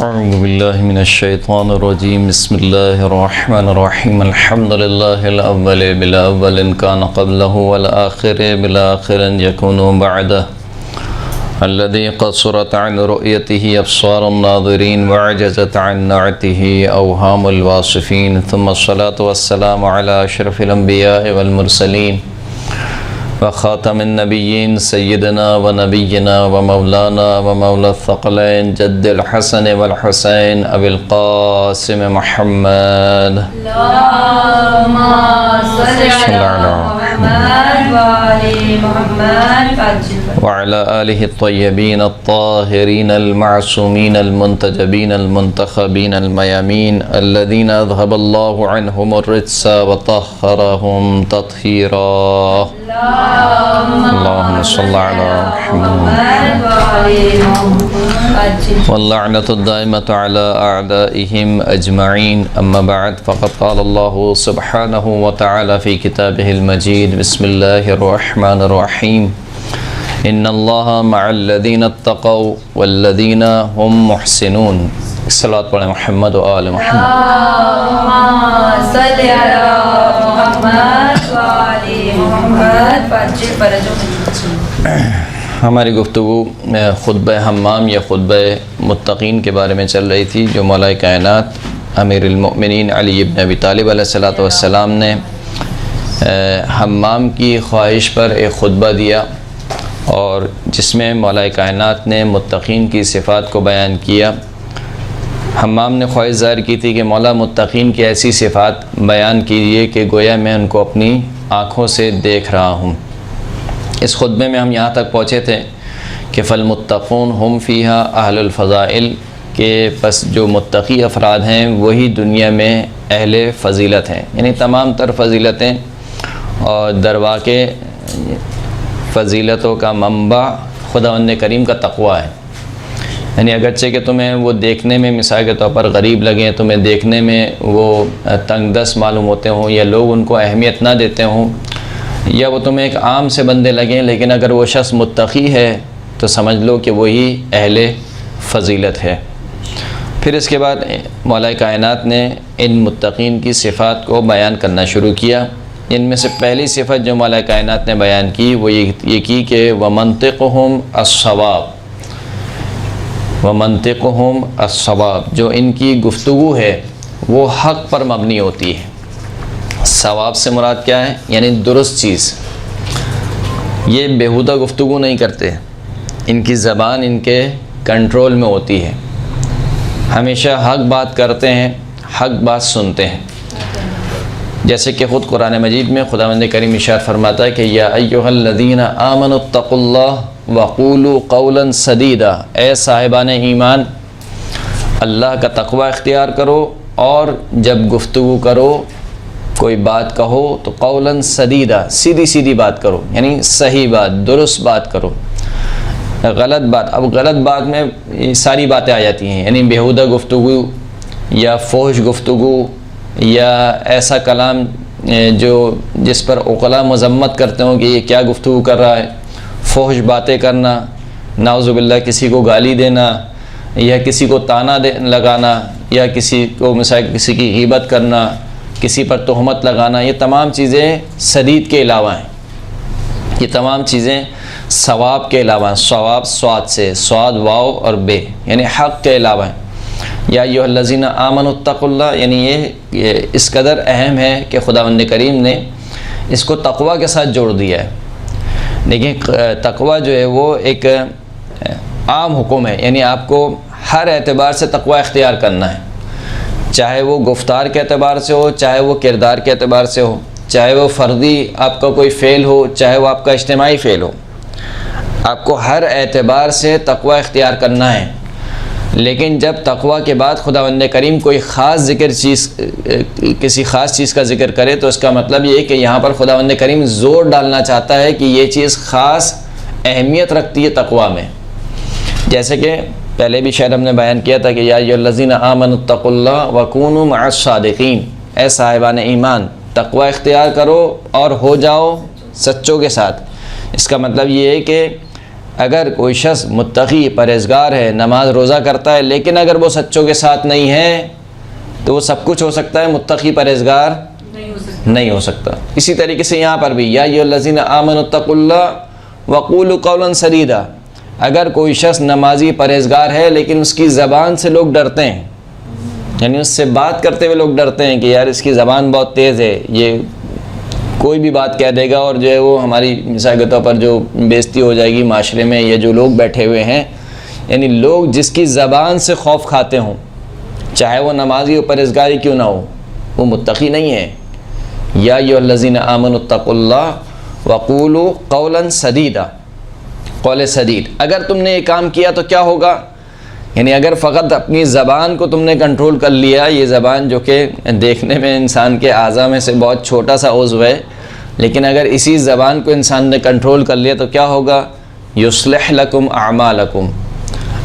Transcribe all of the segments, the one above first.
اعوذ باللہ من الشیطان الرجیم بسم اللہ الرحمن الرحیم الحمد للہ الاول بالاول ان کان قبلہ والآخر بالآخر یکون بعدہ الذي قصرت عن رؤيته أبصار الناظرين وعجزت عن نعته أوهام الواصفين ثم الصلاة والسلام على أشرف الأنبياء والمرسلين وخاتم النبيين سيدنا ونبينا ومولانا ومولى الثقلين جد الحسن والحسين أبي القاسم محمد اللهم صل على محمد وآل محمد وعلى آله الطيبين الطاهرين المعصومين المنتجبين المنتخبين الميامين الذين أذهب الله عنهم الرجس وطهرهم تطهيرا اللهم صل على محمد واللعنة الدائمة على أعدائهم أجمعين أما بعد فقد قال الله سبحانه وتعالى في كتابه المجيد بسم الله الرحمن الرحيم إن الله مع الذين اتقوا والذين هم محسنون الصلاة على محمد وآل محمد اللهم صل على محمد وآل محمد ہماری گفتگو خطبہ حمام یا خطبہ متقین کے بارے میں چل رہی تھی جو مولا کائنات امیر المؤمنین علی ابن ابی طالب علیہ السلام نے حمام کی خواہش پر ایک خطبہ دیا اور جس میں مولا کائنات نے متقین کی صفات کو بیان کیا۔ حمام نے خواہش ظاہر کی تھی کہ مولا متقین کی ایسی صفات بیان کیجیے کہ گویا میں ان کو اپنی آنکھوں سے دیکھ رہا ہوں۔ اس خطبے میں ہم یہاں تک پہنچے تھے کہ فالمتقون ہم فیہا اہل الفضائل، کہ پس جو متقی افراد ہیں وہی دنیا میں اہل فضیلت ہیں، یعنی تمام تر فضیلتیں اور درواقع فضیلتوں کا منبع خداوند کریم کا تقویٰ ہے۔ یعنی اگرچہ کہ تمہیں وہ دیکھنے میں مثال کے طور پر غریب لگیں، تمہیں دیکھنے میں وہ تنگ دست معلوم ہوتے ہوں یا لوگ ان کو اہمیت نہ دیتے ہوں یا وہ تمہیں ایک عام سے بندے لگیں، لیکن اگر وہ شخص متقی ہے تو سمجھ لو کہ وہی اہل فضیلت ہے۔ پھر اس کے بعد مولا کائنات نے ان متقین کی صفات کو بیان کرنا شروع کیا۔ ان میں سے پہلی صفت جو مولا کائنات نے بیان کی وہ یہ کی کہ وَمَنْطِقُهُمْ الصَّوَابُ، وَمَنْطِقُهُمْ الصَّوَابُ، جو ان کی گفتگو ہے وہ حق پر مبنی ہوتی ہے۔ ثواب سے مراد کیا ہے؟ یعنی درست چیز۔ یہ بیہودہ گفتگو نہیں کرتے، ان کی زبان ان کے کنٹرول میں ہوتی ہے، ہمیشہ حق بات کرتے ہیں، حق بات سنتے ہیں۔ جیسے کہ خود قرآن مجید میں خداوند کریم ارشاد فرماتا ہے کہ یا ایھا الذین آمنوا اتقوا اللہ وقولوا قولا سدیدا، اے صاحبان ایمان اللہ کا تقوی اختیار کرو اور جب گفتگو کرو، کوئی بات کہو تو قولا سدیدا، سیدھی سیدھی بات کرو، یعنی صحیح بات، درست بات کرو۔ غلط بات، اب غلط بات میں ساری باتیں آ جاتی ہیں، یعنی بیہودہ گفتگو یا فحش گفتگو یا ایسا کلام جس پر عقلاء مذمت کرتے ہوں کہ یہ کیا گفتگو کر رہا ہے، فحش باتیں کرنا، نعوذ باللہ کسی کو گالی دینا یا کسی کو طعنہ لگانا یا کسی کو مثال کسی کی غیبت کرنا، کسی پر تہمت لگانا، یہ تمام چیزیں سدید کے علاوہ ہیں، یہ تمام چیزیں ثواب کے علاوہ ہیں۔ ثواب سواد سے، سواد واو اور بے، یعنی حق کے علاوہ ہیں۔ یا ایھا الذین آمنوا اتقوا اللہ، یعنی یہ اس قدر اہم ہے کہ خداوند کریم نے اس کو تقوی کے ساتھ جوڑ دیا ہے۔ لیکن تقوی جو ہے وہ ایک عام حکم ہے، یعنی آپ کو ہر اعتبار سے تقوی اختیار کرنا ہے، چاہے وہ گفتار کے اعتبار سے ہو، چاہے وہ کردار کے اعتبار سے ہو، چاہے وہ فردی آپ کا کوئی فعل ہو، چاہے وہ آپ کا اجتماعی فعل ہو، آپ کو ہر اعتبار سے تقوی اختیار کرنا ہے۔ لیکن جب تقوی کے بعد خداوند کریم کوئی خاص کسی خاص چیز کا ذکر کرے تو اس کا مطلب یہ ہے کہ یہاں پر خداوند کریم زور ڈالنا چاہتا ہے کہ یہ چیز خاص اہمیت رکھتی ہے تقوی میں۔ جیسے کہ پہلے بھی شاید ہم نے بیان کیا تھا کہ یا ایھا الذین آمنوا اتقوا اللہ وکونوا مع الصادقین، اے صاحبان ایمان تقوی اختیار کرو اور ہو جاؤ سچوں کے ساتھ۔ اس کا مطلب یہ ہے کہ اگر کوئی شخص متقی پرہیزگار ہے، نماز روزہ کرتا ہے، لیکن اگر وہ سچوں کے ساتھ نہیں ہے تو وہ سب کچھ ہو سکتا ہے، متقی پرہیزگار نہیں ہو سکتا۔ اسی طریقے سے یہاں پر بھی یا ایھا الذین آمنوا اتقوا اللہ وقولوا قولا سدیدا، اگر کوئی شخص نمازی پرہیزگار ہے لیکن اس کی زبان سے لوگ ڈرتے ہیں، یعنی اس سے بات کرتے ہوئے لوگ ڈرتے ہیں کہ یار اس کی زبان بہت تیز ہے، یہ کوئی بھی بات کہہ دے گا اور جو ہے وہ ہماری مثال کے طور پر جو بےزتی ہو جائے گی معاشرے میں، یا جو لوگ بیٹھے ہوئے ہیں، یعنی لوگ جس کی زبان سے خوف کھاتے ہوں، چاہے وہ نمازی و پرہیزگاری کیوں نہ ہو، وہ متقی نہیں ہے۔ یا ایھا الذین آمنوا اتقوا اللہ وقولوا قولا سدیدا، قول سدید۔ اگر تم نے یہ کام کیا تو کیا ہوگا؟ یعنی اگر فقط اپنی زبان کو تم نے کنٹرول کر لیا، یہ زبان جو کہ دیکھنے میں انسان کے اعضاء میں سے بہت چھوٹا سا عضو ہے، لیکن اگر اسی زبان کو انسان نے کنٹرول کر لیا تو کیا ہوگا؟ یصلح لکم اعمالکم،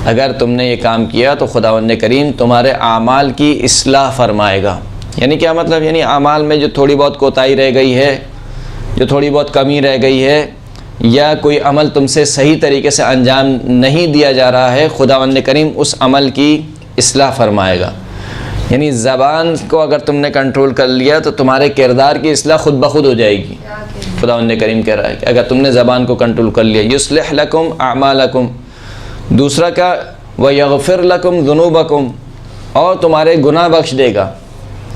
اگر تم نے یہ کام کیا تو خداوند کریم تمہارے اعمال کی اصلاح فرمائے گا۔ یعنی کیا مطلب؟ یعنی اعمال میں جو تھوڑی بہت کوتاہی رہ گئی ہے، جو تھوڑی بہت کمی رہ گئی ہے، یا کوئی عمل تم سے صحیح طریقے سے انجام نہیں دیا جا رہا ہے، خداوند کریم اس عمل کی اصلاح فرمائے گا۔ یعنی زبان کو اگر تم نے کنٹرول کر لیا تو تمہارے کردار کی اصلاح خود بخود ہو جائے گی۔ خداوند کریم کہہ رہا ہے کہ اگر تم نے زبان کو کنٹرول کر لیا، یصلح لکم اعمالکم۔ دوسرا کا ویغفر لکم ذنوبکم، اور تمہارے گناہ بخش دے گا۔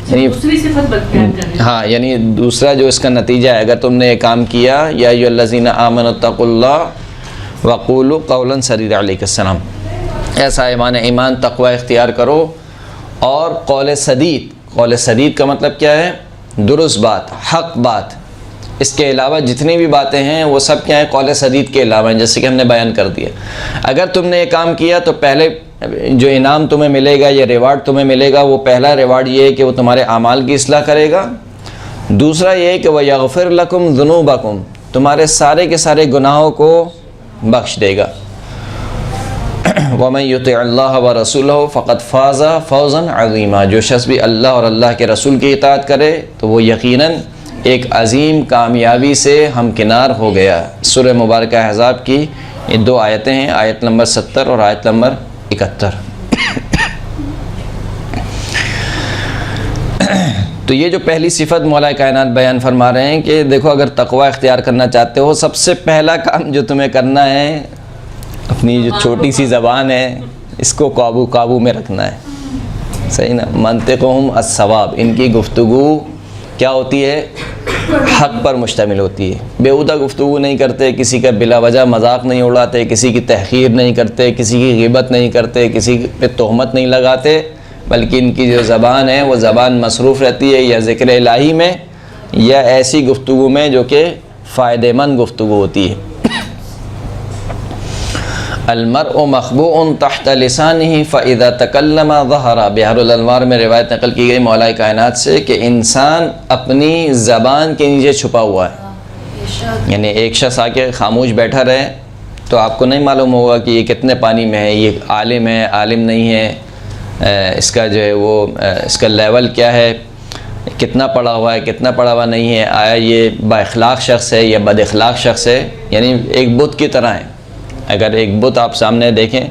یعنی دوسری صفت بیان کر رہے ہیں۔ ہاں، یعنی دوسرا جو اس کا نتیجہ ہے، اگر تم نے یہ کام کیا، یا ایھا الذین آمنوا اتقوا اللہ وقولوا قولا سدیدا، علیہ السلام، ایسا ایمان تقوی اختیار کرو اور قول سدید۔ قول سدید کا مطلب کیا ہے؟ درست بات، حق بات۔ اس کے علاوہ جتنی بھی باتیں ہیں وہ سب کیا ہیں؟ قول سدید کے علاوہ ہیں، جیسے کہ ہم نے بیان کر دیا۔ اگر تم نے یہ کام کیا تو پہلے جو انعام تمہیں ملے گا یا ریوارڈ تمہیں ملے گا، وہ پہلا ریوارڈ یہ ہے کہ وہ تمہارے اعمال کی اصلاح کرے گا۔ دوسرا یہ ہے کہ وَيَغْفِرْ لَكُمْ ذُنُوبَكُمْ، تمہارے سارے کے سارے گناہوں کو بخش دے گا۔ وَمَن يُطِعِ اللَّهَ وَرَسُولَهُ فَقَدْ فَازَ فَوْزًا عَظِيمًا، جو شخص بھی اللہ اور اللہ کے رسول کی اطاعت کرے تو وہ یقیناً ایک عظیم کامیابی سے ہمکنار ہو گیا۔ سورہ مبارکہ احزاب کی یہ دو آیتیں ہیں، آیت نمبر 70 اور آیت نمبر 71۔ تو یہ جو پہلی صفت مولا کائنات بیان فرما رہے ہیں کہ دیکھو اگر تقوی اختیار کرنا چاہتے ہو، سب سے پہلا کام جو تمہیں کرنا ہے، اپنی جو چھوٹی سی زبان ہے اس کو قابو میں رکھنا ہے۔ صحیح نا؟ منطقہم الصواب، ان کی گفتگو کیا ہوتی ہے؟ حق پر مشتمل ہوتی ہے۔ بیہودہ گفتگو نہیں کرتے، کسی کا بلا وجہ مذاق نہیں اڑاتے، کسی کی تحقیر نہیں کرتے، کسی کی غیبت نہیں کرتے، کسی پہ تہمت نہیں لگاتے، بلکہ ان کی جو زبان ہے وہ زبان مصروف رہتی ہے یا ذکر الہی میں یا ایسی گفتگو میں جو کہ فائدہ مند گفتگو ہوتی ہے۔ المرء مخبوء تحت لسانه فاذا تکلم ظہر، بحر الانوار میں روایت نقل کی گئی مولا کائنات سے کہ انسان اپنی زبان کے نیچے چھپا ہوا ہے۔ یعنی ایک شخص آ کے خاموش بیٹھا رہے تو آپ کو نہیں معلوم ہوگا کہ یہ کتنے پانی میں ہے، یہ عالم ہے، عالم نہیں ہے، اس کا جو ہے وہ اس کا لیول کیا ہے، کتنا پڑھا ہوا ہے، کتنا پڑھا ہوا نہیں ہے، آیا یہ با اخلاق شخص ہے یا بد اخلاق شخص ہے۔ یعنی ایک بت کی طرح ہے۔ اگر ایک بت آپ سامنے دیکھیں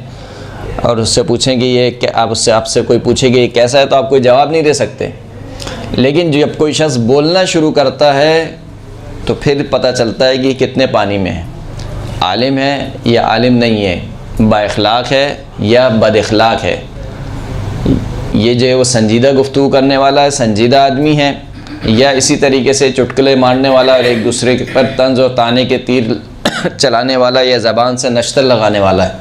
اور اس سے پوچھیں کہ یہ آپ سے کوئی پوچھے کہ یہ کیسا ہے تو آپ کوئی جواب نہیں دے سکتے، لیکن جب کوئی شخص بولنا شروع کرتا ہے تو پھر پتہ چلتا ہے کہ کتنے پانی میں ہے، عالم ہے یا عالم نہیں ہے، با اخلاق ہے یا بد اخلاق ہے، یہ جو ہے وہ سنجیدہ گفتگو کرنے والا ہے، سنجیدہ آدمی ہے، یا اسی طریقے سے چٹکلے مارنے والا اور ایک دوسرے پر طنز اور طعنے کے تیر چلانے والا یا زبان سے نشتر لگانے والا ہے۔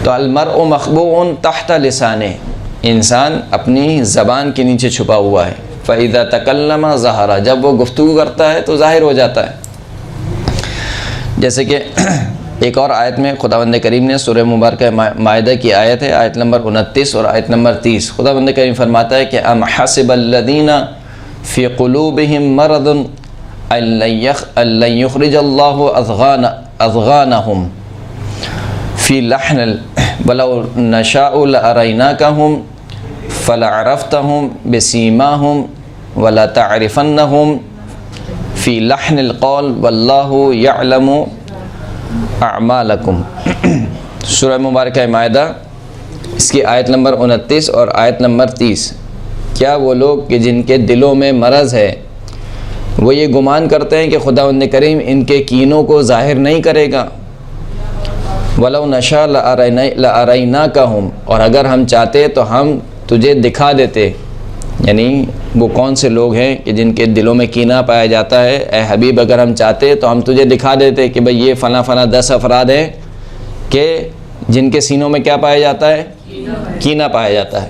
تو المرء مخبوء تحت لسانہ، انسان اپنی زبان کے نیچے چھپا ہوا ہے۔ فَإِذَا تَكَلَّمَ ظَهَرَ، جب وہ گفتگو کرتا ہے تو ظاہر ہو جاتا ہے۔ جیسے کہ ایک اور آیت میں خداوند کریم نے سورہ مبارکہ مائدہ کی آیت ہے، آیت نمبر 29 اور آیت نمبر 30، خداوند کریم فرماتا ہے کہ ام حسب الذین فی قلوبہم مرض ان لن یخرج اللہ اضغانہم فی لحن ولو نشاء لاریناکہم فلعرفتہم بسیماہم ولتعرفنہم فی لحن القول واللہ یعلم اعمالکم۔ سورہ مبارکہ مائدہ اس کی آیت نمبر 29 اور آیت نمبر 30۔ کیا وہ لوگ کہ جن کے دلوں میں مرض ہے وہ یہ گمان کرتے ہیں کہ خداوند کریم ان کے کینوں کو ظاہر نہیں کرے گا؟ وَلَوْ نَشَاءُ لَأَرَيْنَاكَهُمْ، اور اگر ہم چاہتے تو ہم تجھے دکھا دیتے۔ یعنی وہ کون سے لوگ ہیں کہ جن کے دلوں میں کینہ پایا جاتا ہے؟ اے حبیب اگر ہم چاہتے تو ہم تجھے دکھا دیتے کہ بھئی یہ فلاں فلاں 10 افراد ہیں کہ جن کے سینوں میں کیا پایا جاتا ہے؟ کینہ پایا جاتا ہے۔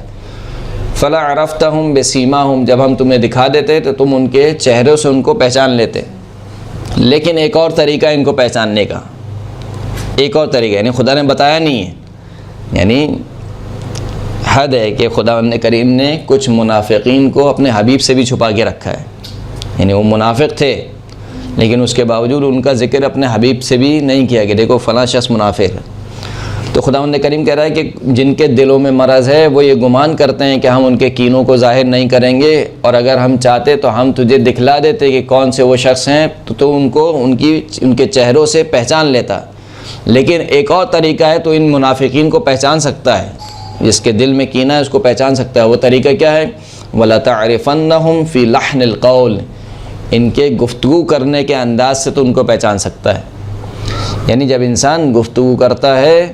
فَلَا عَرَفْتَهُمْ بِسِيمَاهُمْ، جب ہم تمہیں دکھا دیتے تو تم ان کے چہروں سے ان کو پہچان لیتے۔ لیکن ایک اور طریقہ ان کو پہچاننے کا، ایک اور طریقہ، یعنی خدا نے بتایا نہیں ہے، یعنی حد ہے کہ خداوند کریم نے کچھ منافقین کو اپنے حبیب سے بھی چھپا کے رکھا ہے۔ یعنی وہ منافق تھے لیکن اس کے باوجود ان کا ذکر اپنے حبیب سے بھی نہیں کیا کہ دیکھو فلاں شخص منافق ہے۔ تو خداوند کریم کہہ رہا ہے کہ جن کے دلوں میں مرض ہے وہ یہ گمان کرتے ہیں کہ ہم ان کے کینوں کو ظاہر نہیں کریں گے، اور اگر ہم چاہتے تو ہم تجھے دکھلا دیتے کہ کون سے وہ شخص ہیں، تو ان کو ان کے چہروں سے پہچان لیتا۔ لیکن ایک اور طریقہ ہے تو ان منافقین کو پہچان سکتا ہے، جس کے دل میں کینہ ہے اس کو پہچان سکتا ہے۔ وہ طریقہ کیا ہے؟ وَلَتَعْرِفَنَّهُمْ فِي لَحْنِ الْقَوْلِ، ان کے گفتگو کرنے کے انداز سے تو ان کو پہچان سکتا ہے۔ یعنی جب انسان گفتگو کرتا ہے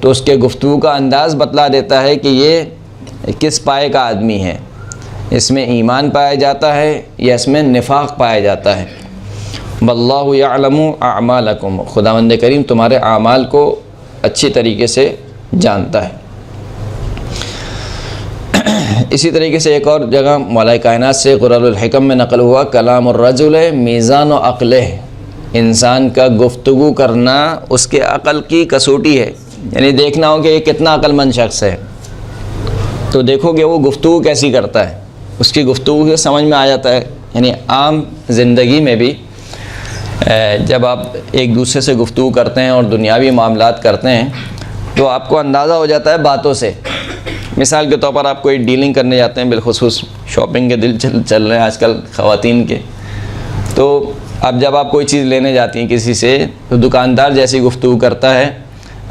تو اس کے گفتگو کا انداز بتلا دیتا ہے کہ یہ کس پائے کا آدمی ہے، اس میں ایمان پایا جاتا ہے یا اس میں نفاق پایا جاتا ہے۔ واللہ یعلم اعمالکم، خداوند کریم تمہارے اعمال کو اچھی طریقے سے جانتا ہے۔ اسی طریقے سے ایک اور جگہ مولا کائنات سے قرآن الحکم میں نقل ہوا، کلام الرجل میزان و عقلہ، انسان کا گفتگو کرنا اس کے عقل کی کسوٹی ہے۔ یعنی دیکھنا ہو کہ یہ کتنا عقل مند شخص ہے تو دیکھو کہ وہ گفتگو کیسی کرتا ہے، اس کی گفتگو سے سمجھ میں آ جاتا ہے۔ یعنی عام زندگی میں بھی جب آپ ایک دوسرے سے گفتگو کرتے ہیں اور دنیاوی معاملات کرتے ہیں تو آپ کو اندازہ ہو جاتا ہے باتوں سے۔ مثال کے طور پر آپ کوئی ڈیلنگ کرنے جاتے ہیں، بالخصوص شاپنگ کے دل چل رہے ہیں آج کل خواتین کے، تو اب جب آپ کوئی چیز لینے جاتی ہیں کسی سے تو دکاندار جیسی گفتگو کرتا ہے،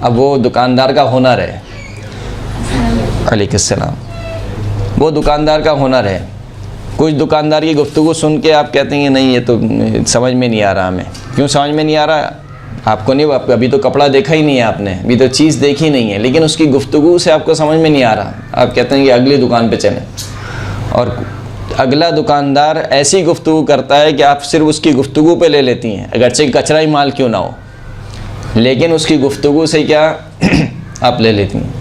اب وہ دکاندار کا ہنر ہے، علیہ السلام، وہ دکاندار کا ہنر ہے۔ کچھ دکاندار کی گفتگو سن کے آپ کہتے ہیں کہ نہیں یہ تو سمجھ میں نہیں آ رہا ہمیں۔ کیوں سمجھ میں نہیں آ رہا؟ آپ کو نہیں، ابھی تو کپڑا دیکھا ہی نہیں ہے آپ نے، ابھی تو چیز دیکھی نہیں ہے، لیکن اس کی گفتگو سے آپ کو سمجھ میں نہیں آ رہا، آپ کہتے ہیں کہ اگلی دکان پہ چلیں، اور اگلا دکاندار ایسی گفتگو کرتا ہے کہ آپ صرف اس کی گفتگو پہ لے لیتی ہیں، اگرچہ کچرا ہی مال کیوں نہ ہو، لیکن اس کی گفتگو سے کیا آپ لے لیتی ہیں۔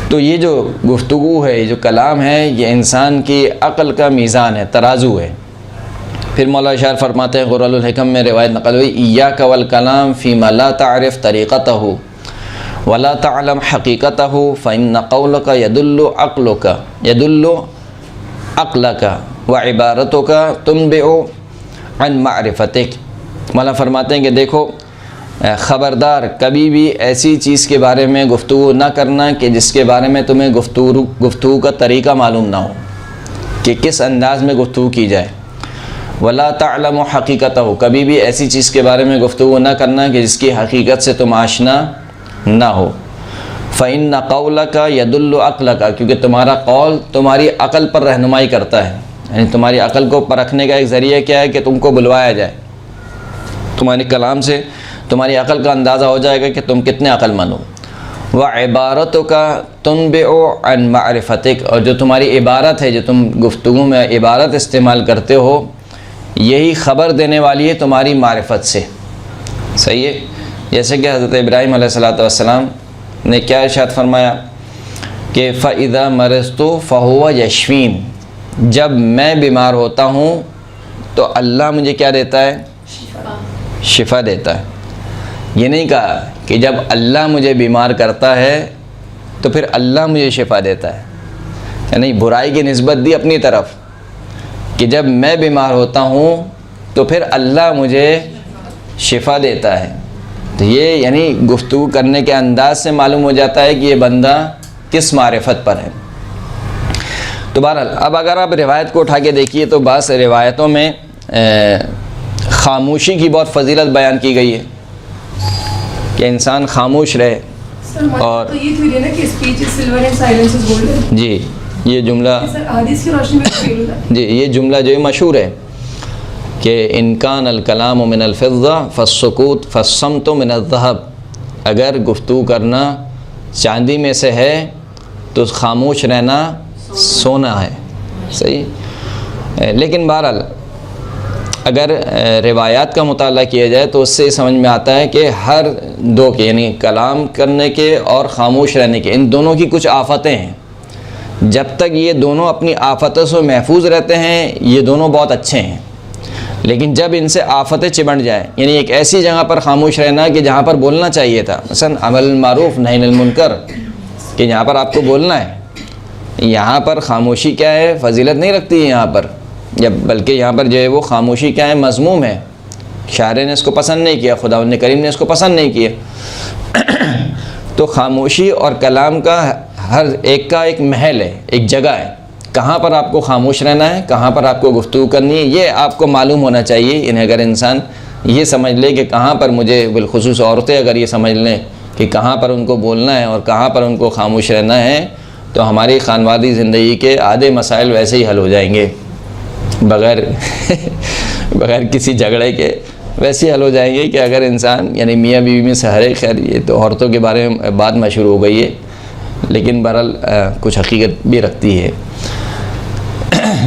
تو یہ جو گفتگو ہے، یہ جو کلام ہے، یہ انسان کی عقل کا میزان ہے، ترازو ہے۔ پھر مولا اشار فرماتے ہیں قرآن الحکم میں روایت نقل ہوئی، ایاک والکلام فیما لا تعرف طریقتہ ولا تعلم حقیقتہ فإن قولک یدل عقلک وعبارتک تنبع عن معرفتک۔ مولا فرماتے ہیں کہ دیکھو خبردار کبھی بھی ایسی چیز کے بارے میں گفتگو نہ کرنا کہ جس کے بارے میں تمہیں گفتگو کا طریقہ معلوم نہ ہو کہ کس انداز میں گفتگو کی جائے۔ ولا تعلم حقیقتہ، کبھی بھی ایسی چیز کے بارے میں گفتگو نہ کرنا کہ جس کی حقیقت سے تم آشنا نہ ہو۔ فإن قولک یدل عقلک، کیونکہ تمہارا قول تمہاری عقل پر رہنمائی کرتا ہے، یعنی تمہاری عقل کو پرکھنے کا ایک ذریعہ کیا ہے کہ تم کو بلوایا جائے، تمہارے کلام سے تمہاری عقل کا اندازہ ہو جائے گا کہ تم کتنے عقل مند ہو۔ وعبارتک تنبع عن معرفتک، اور جو تمہاری عبارت ہے، جو تم گفتگو میں عبارت استعمال کرتے ہو، یہی خبر دینے والی ہے تمہاری معرفت سے۔ صحیح ہے؟ جیسے کہ حضرت ابراہیم علیہ السلام نے کیا ارشاد فرمایا کہ فَإِذَا مَرِضْتُ فَهُوَ يَشْفِينِ، جب میں بیمار ہوتا ہوں تو اللہ مجھے کیا دیتا ہے؟ شفا دیتا ہے۔ یہ نہیں کہا کہ جب اللہ مجھے بیمار کرتا ہے تو پھر اللہ مجھے شفا دیتا ہے، یعنی برائی کی نسبت دی اپنی طرف کہ جب میں بیمار ہوتا ہوں تو پھر اللہ مجھے شفا دیتا ہے۔ تو یہ یعنی گفتگو کرنے کے انداز سے معلوم ہو جاتا ہے کہ یہ بندہ کس معرفت پر ہے۔ تو بہرحال اب اگر آپ روایت کو اٹھا کے دیکھیے تو بعض روایتوں میں خاموشی کی بہت فضیلت بیان کی گئی ہے، کہ انسان خاموش رہے. اور تو یہ تھیوری ہے نا کہ speech is silver and silence is golden. جی یہ جملہ سر حدیث کی روشنی میں فیل ہوتا ہے. جی یہ جملہ جو مشہور ہے کہ ان کان الکلام من الفضہ فالسکوت فالصمت من الذہب. اگر گفتگو کرنا چاندی میں سے ہے تو خاموش رہنا سونا ہے. صحیح. لیکن بہرحال اگر روایات کا مطالعہ کیا جائے تو اس سے سمجھ میں آتا ہے کہ ہر دو کے یعنی کلام کرنے کے اور خاموش رہنے کے ان دونوں کی کچھ آفتیں ہیں. جب تک یہ دونوں اپنی آفتوں سے محفوظ رہتے ہیں یہ دونوں بہت اچھے ہیں. لیکن جب ان سے آفتیں چمٹ جائیں یعنی ایک ایسی جگہ پر خاموش رہنا کہ جہاں پر بولنا چاہیے تھا, مثلا عمل المعروف نہی عن المنکر, کہ یہاں پر آپ کو بولنا ہے, یہاں پر خاموشی کیا ہے فضیلت نہیں رکھتی ہے یہاں پر, بلکہ یہاں پر جو ہے وہ خاموشی کیا ہے مذموم ہے. شاعر نے اس کو پسند نہیں کیا, خداوند کریم نے اس کو پسند نہیں کیا. تو خاموشی اور کلام کا ہر ایک کا ایک محل ہے, ایک جگہ ہے, کہاں پر آپ کو خاموش رہنا ہے, کہاں پر آپ کو گفتگو کرنی ہے, یہ آپ کو معلوم ہونا چاہیے. یعنی اگر انسان یہ سمجھ لے کہ کہاں پر مجھے, بالخصوص عورتیں اگر یہ سمجھ لیں کہ کہاں پر ان کو بولنا ہے اور کہاں پر ان کو خاموش رہنا ہے, تو ہماری خانوادی زندگی کے آدھے مسائل ویسے ہی حل ہو جائیں گے, بغیر کسی جھگڑے کے ویسے حل ہو جائیں گے. کہ اگر انسان یعنی میاں بیوی میں سہرے, خیر یہ تو عورتوں کے بارے میں بات مشہور ہو گئی ہے, لیکن بہرحال کچھ حقیقت بھی رکھتی ہے.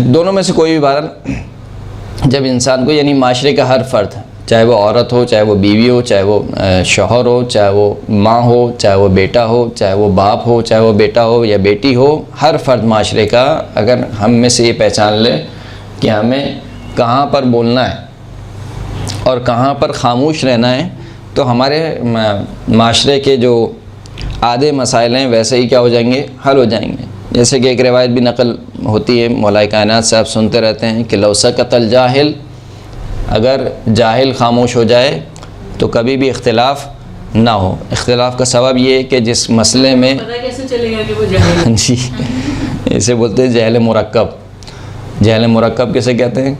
دونوں میں سے کوئی بھی بہرحال جب انسان کو یعنی معاشرے کا ہر فرد, چاہے وہ عورت ہو, چاہے وہ بیوی ہو, چاہے وہ شوہر ہو, چاہے وہ ماں ہو, چاہے وہ بیٹا ہو, چاہے وہ باپ ہو, چاہے وہ بیٹا ہو یا بیٹی ہو, ہر فرد معاشرے کا اگر ہم میں سے یہ پہچان لے کہ ہمیں کہاں پر بولنا ہے اور کہاں پر خاموش رہنا ہے, تو ہمارے معاشرے کے جو آدھے مسائل ہیں ویسے ہی کیا ہو جائیں گے, حل ہو جائیں گے. جیسے کہ ایک روایت بھی نقل ہوتی ہے, مولا کائنات سے آپ سنتے رہتے ہیں کہ لو سکت الجاہل, اگر جاہل خاموش ہو جائے تو کبھی بھی اختلاف نہ ہو. اختلاف کا سبب یہ ہے کہ جس مسئلے میں پتہ کیسے چلے گا کہ وہ جاہل ہے؟ جی اسے بولتے ہیں جہل مرکب. جہل مرکب کیسے کہتے ہیں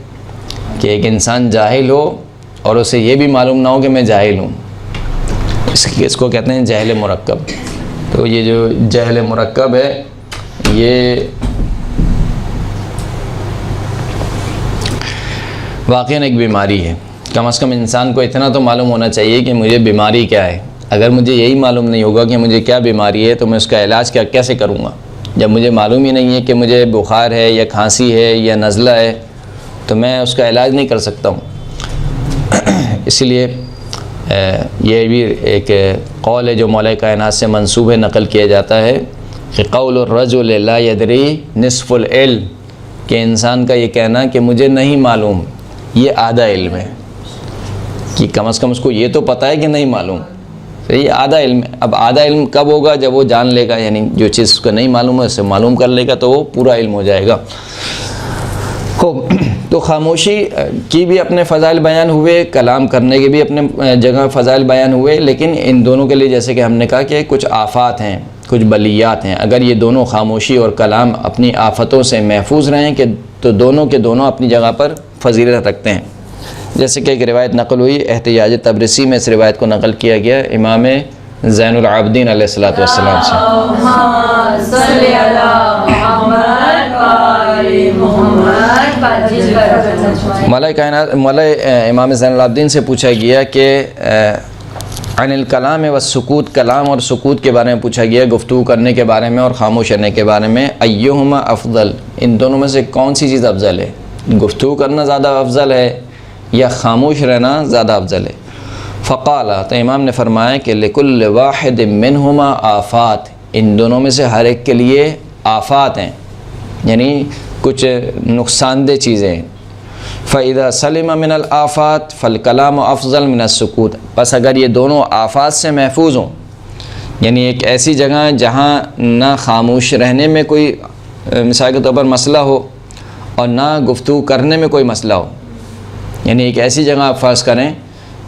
کہ ایک انسان جاہل ہو اور اسے یہ بھی معلوم نہ ہو کہ میں جاہل ہوں, اس کو کہتے ہیں جہل مرکب. تو یہ جو جہل مرکب ہے یہ واقعاً ایک بیماری ہے. کم از کم انسان کو اتنا تو معلوم ہونا چاہیے کہ مجھے بیماری کیا ہے. اگر مجھے یہی معلوم نہیں ہوگا کہ مجھے کیا بیماری ہے تو میں اس کا علاج کیسے کروں گا. جب مجھے معلوم ہی نہیں ہے کہ مجھے بخار ہے یا کھانسی ہے یا نزلہ ہے تو میں اس کا علاج نہیں کر سکتا ہوں. اسی لیے یہ بھی ایک قول ہے جو مولا کائنات سے منسوب ہے, نقل کیا جاتا ہے کہ قول الرجل لا یدری نصف العلم, کہ انسان کا یہ کہنا کہ مجھے نہیں معلوم یہ آدھا علم ہے. کہ کم از کم اس کو یہ تو پتہ ہے کہ نہیں معلوم, یہ آدھا علم ہے. اب آدھا علم کب ہوگا, جب وہ جان لے گا, یعنی جو چیز اس کو نہیں معلوم ہے اسے معلوم کر لے گا تو وہ پورا علم ہو جائے گا. تو خاموشی کی بھی اپنے فضائل بیان ہوئے, کلام کرنے کے بھی اپنے جگہ فضائل بیان ہوئے, لیکن ان دونوں کے لیے جیسے کہ ہم نے کہا کہ کچھ آفات ہیں, کچھ بلیات ہیں. اگر یہ دونوں خاموشی اور کلام اپنی آفتوں سے محفوظ رہیں کہ تو دونوں کے دونوں اپنی جگہ پر فضیلت رکھتے ہیں. جیسے کہ ایک روایت نقل ہوئی احتجاج تبرسی میں, اس روایت کو نقل کیا گیا امام زین العابدین علیہ الصلوۃ والسلام سے. اللہم صلی علی محمد و آل محمد. مولا امام زین العابدین سے پوچھا گیا کہ عن الکلام والسکوت, کلام اور سکوت کے بارے میں پوچھا گیا, گفتگو کرنے کے بارے میں اور خاموش رہنے کے بارے میں. ایہما افضل, ان دونوں میں سے کون سی چیز افضل ہے, گفتگو کرنا زیادہ افضل ہے یا خاموش رہنا زیادہ افضل ہے؟ فقال, تو امام نے فرمایا کہ لکل واحد منہما آفات, ان دونوں میں سے ہر ایک کے لیے آفات ہیں, یعنی کچھ نقصان دہ چیزیں ہیں. فَإِذَا سَلِمَ مِنَ الْآفَاتِ فَالْكَلَامُ أَفْضَلُ مِنَ السُّكُوتِ, پس اگر یہ دونوں آفات سے محفوظ ہوں, یعنی ایک ایسی جگہ جہاں نہ خاموش رہنے میں کوئی مثال کے طور پر مسئلہ ہو اور نہ گفتگو کرنے میں کوئی مسئلہ ہو, یعنی ایک ایسی جگہ آپ فرض کریں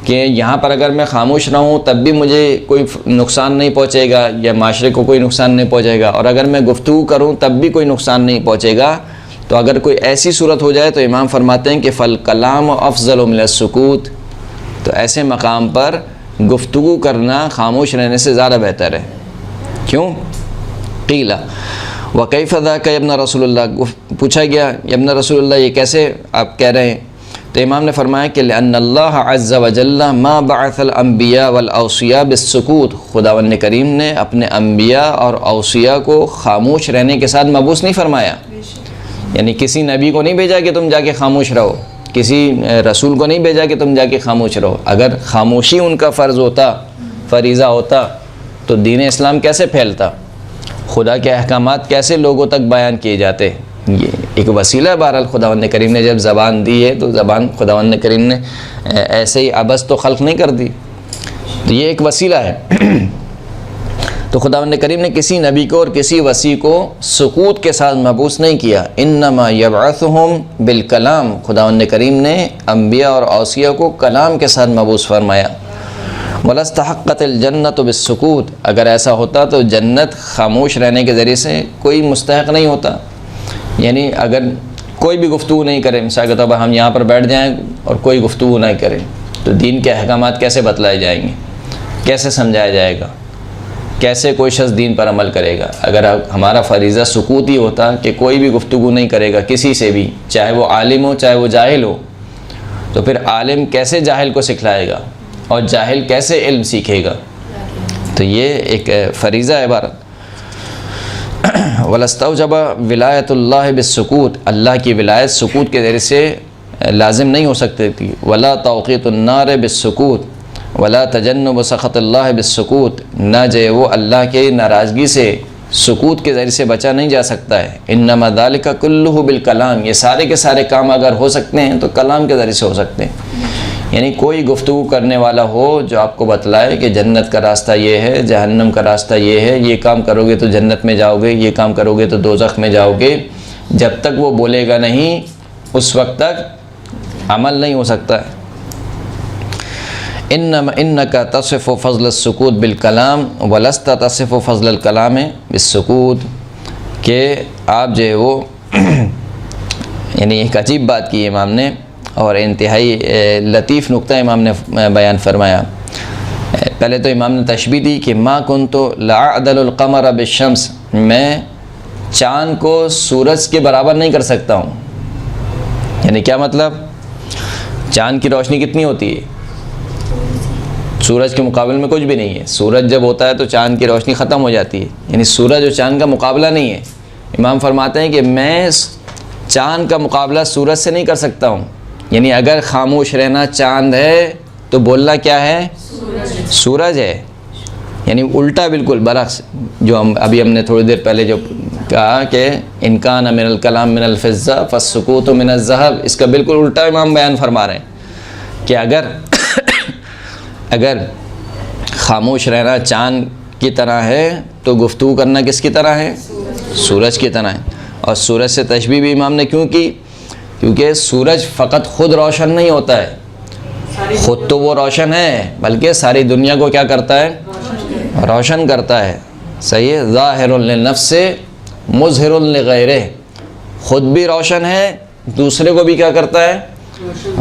کہ یہاں پر اگر میں خاموش رہوں تب بھی مجھے کوئی نقصان نہیں پہنچے گا یا معاشرے کو کوئی نقصان نہیں پہنچے گا, اور اگر میں گفتگو کروں تب بھی کوئی نقصان نہیں پہنچے گا, تو اگر کوئی ایسی صورت ہو جائے تو امام فرماتے ہیں کہ فالکلام افضل من السکوت, تو ایسے مقام پر گفتگو کرنا خاموش رہنے سے زیادہ بہتر ہے. کیوں؟ قیلا وکیف ذاک ابن رسول اللہ، پوچھا گیا ابن رسول اللہ یہ کیسے آپ کہہ رہے ہیں؟ تو امام نے فرمایا کہ لأن اللہ عز وجل ما بعث الانبیاء والاوصیاء بالسکوت، خداوند کریم نے اپنے انبیاء اور اوصیاء کو خاموش رہنے کے ساتھ مبعوث نہیں فرمایا. یعنی کسی نبی کو نہیں بھیجا کہ تم جا کے خاموش رہو، کسی رسول کو نہیں بھیجا کہ تم جا کے خاموش رہو. اگر خاموشی ان کا فرض ہوتا، فریضہ ہوتا، تو دین اسلام کیسے پھیلتا، خدا کے احکامات کیسے لوگوں تک بیان کیے جاتے؟ یہ ایک وسیلہ ہے. بہرحال خداوند کریم نے جب زبان دی ہے تو زبان خداوند کریم نے ایسے ہی عبث تو خلق نہیں کر دی، تو یہ ایک وسیلہ ہے. تو خداوند کریم نے کسی نبی کو اور کسی وصی کو سکوت کے ساتھ مبعوث نہیں کیا. انما یبعثہم بالکلام، خداوند کریم نے انبیاء اور اوصیاء کو کلام کے ساتھ مبعوث فرمایا. وَلَسْتَحَقَّتِ الْجَنَّةُ بِالسُّكُوتِ، اگر ایسا ہوتا تو جنت خاموش رہنے کے ذریعے سے کوئی مستحق نہیں ہوتا. یعنی اگر کوئی بھی گفتگو نہیں کرے، مثال کے طور پر ہم یہاں پر بیٹھ جائیں اور کوئی گفتگو نہیں کرے تو دین کے احکامات کیسے بتلائے جائیں گے، کیسے سمجھایا جائے گا، کیسے کوئی شخص دین پر عمل کرے گا؟ اگر ہمارا فریضہ سکوت ہی ہوتا کہ کوئی بھی گفتگو نہیں کرے گا کسی سے بھی، چاہے وہ عالم ہو چاہے وہ جاہل ہو، تو پھر عالم کیسے جاہل کو سکھلائے گا اور جاہل کیسے علم سیکھے گا؟ تو یہ ایک فریضہ ہے عبارت. وَلَسْتَوْجَبَ وِلَایَةُ اللَّهِ بِالسُّكُوتِ، اللہ کی ولایت سکوت کے ذریعے سے لازم نہیں ہو سکتی تھی. وَلَا تَوْقِيتُ النَّارِ بِالسُّكُوتِ وَلَا تَجَنُّبُ سَخَطِ اللَّهِ بِالسُّكُوتِ، نہ جو وہ اللہ کے ناراضگی سے سکوت کے ذریعے سے بچا نہیں جا سکتا ہے. انما ذالک کلہ بالکلام، یہ سارے کے سارے کام اگر ہو سکتے ہیں تو کلام کے ذریعے سے ہو سکتے ہیں. یعنی کوئی گفتگو کرنے والا ہو جو آپ کو بتلائے کہ جنت کا راستہ یہ ہے، جہنم کا راستہ یہ ہے، یہ کام کرو گے تو جنت میں جاؤ گے، یہ کام کرو گے تو دوزخ میں جاؤ گے، جب تک وہ بولے گا نہیں اس وقت تک عمل نہیں ہو سکتا ہے. انک تصف فضل السکوت بالکلام ولست تصف فضل الکلام بالسکوت، کہ آپ جو ہے وہ یعنی ایک عجیب بات کی امام نے، اور انتہائی لطیف نقطہ امام نے بیان فرمایا. پہلے تو امام نے تشبیہ دی کہ ما کنت لاعدل القمر بالشمس، میں چاند کو سورج کے برابر نہیں کر سکتا ہوں. یعنی کیا مطلب؟ چاند کی روشنی کتنی ہوتی ہے؟ سورج کے مقابلے میں کچھ بھی نہیں ہے. سورج جب ہوتا ہے تو چاند کی روشنی ختم ہو جاتی ہے، یعنی سورج اور چاند کا مقابلہ نہیں ہے. امام فرماتے ہیں کہ میں چاند کا مقابلہ سورج سے نہیں کر سکتا ہوں. یعنی اگر خاموش رہنا چاند ہے تو بولنا کیا ہے؟ سورج ہے. یعنی الٹا بالکل برعکس جو ہم نے تھوڑی دیر پہلے جو کہا کہ ان کان من الکلام من الفضہ فالسکوت من الذہب، اس کا بالکل الٹا امام بیان فرما رہے ہیں کہ اگر خاموش رہنا چاند کی طرح ہے تو گفتگو کرنا کس کی طرح ہے؟ سورج کی طرح ہے. اور سورج سے تشبیہ بھی امام نے کیوں کی؟ کیونکہ سورج فقط خود روشن نہیں ہوتا ہے، خود تو وہ روشن ہے بلکہ ساری دنیا کو کیا کرتا ہے؟ روشن کرتا ہے. صحیح ہے. ظاہر للنفس مظہر لغیرہ، خود بھی روشن ہے دوسرے کو بھی کیا کرتا ہے؟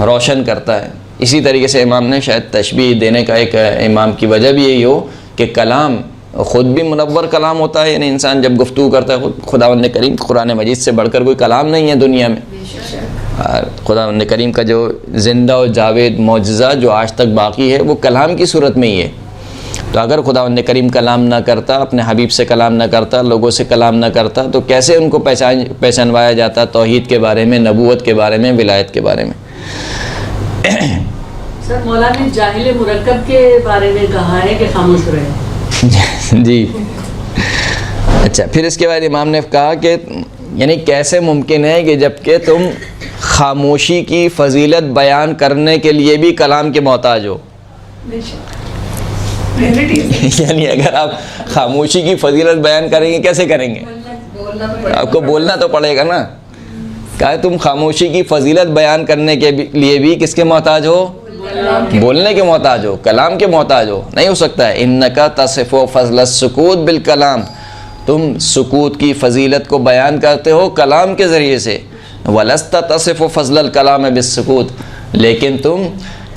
روشن کرتا ہے. اسی طریقے سے امام نے شاید تشبیہ دینے کا ایک امام کی وجہ بھی یہی ہو کہ کلام خود بھی منور کلام ہوتا ہے. یعنی انسان جب گفتگو کرتا ہے، خداوند کریم قرآن مجید سے بڑھ کر کوئی کلام نہیں ہے دنیا میں. خداوند کریم کا جو زندہ و جاوید معجزہ جو آج تک باقی ہے وہ کلام کی صورت میں ہی ہے. تو اگر خداوند کریم کلام نہ کرتا، اپنے حبیب سے کلام نہ کرتا، لوگوں سے کلام نہ کرتا، تو کیسے ان کو پہچانوایا جاتا توحید کے بارے میں، نبوت کے بارے میں، ولایت کے بارے میں؟ سر مولانا نے جاہل مرکب کے بارے میں کہا ہے کہ خاموش رہے. جی اچھا. پھر اس کے بعد امام نے کہا کہ یعنی کیسے ممکن ہے کہ جب کہ تم خاموشی کی فضیلت بیان کرنے کے لیے بھی کلام کے محتاج ہو. یعنی اگر آپ خاموشی کی فضیلت بیان کریں گے کیسے کریں گے؟ آپ کو بولنا تو پڑے گا نا. کہا تم خاموشی کی فضیلت بیان کرنے کے لیے بھی کس کے محتاج ہو؟ بولنے کے محتاج ہو، کلام کے محتاج ہو. نہیں ہو سکتا ہے. انکا تصف فضل السکوت بالکلام، تم سکوت کی فضیلت کو بیان کرتے ہو کلام کے ذریعے سے. ولست تصف فضل الکلام بالسکوت، لیکن تم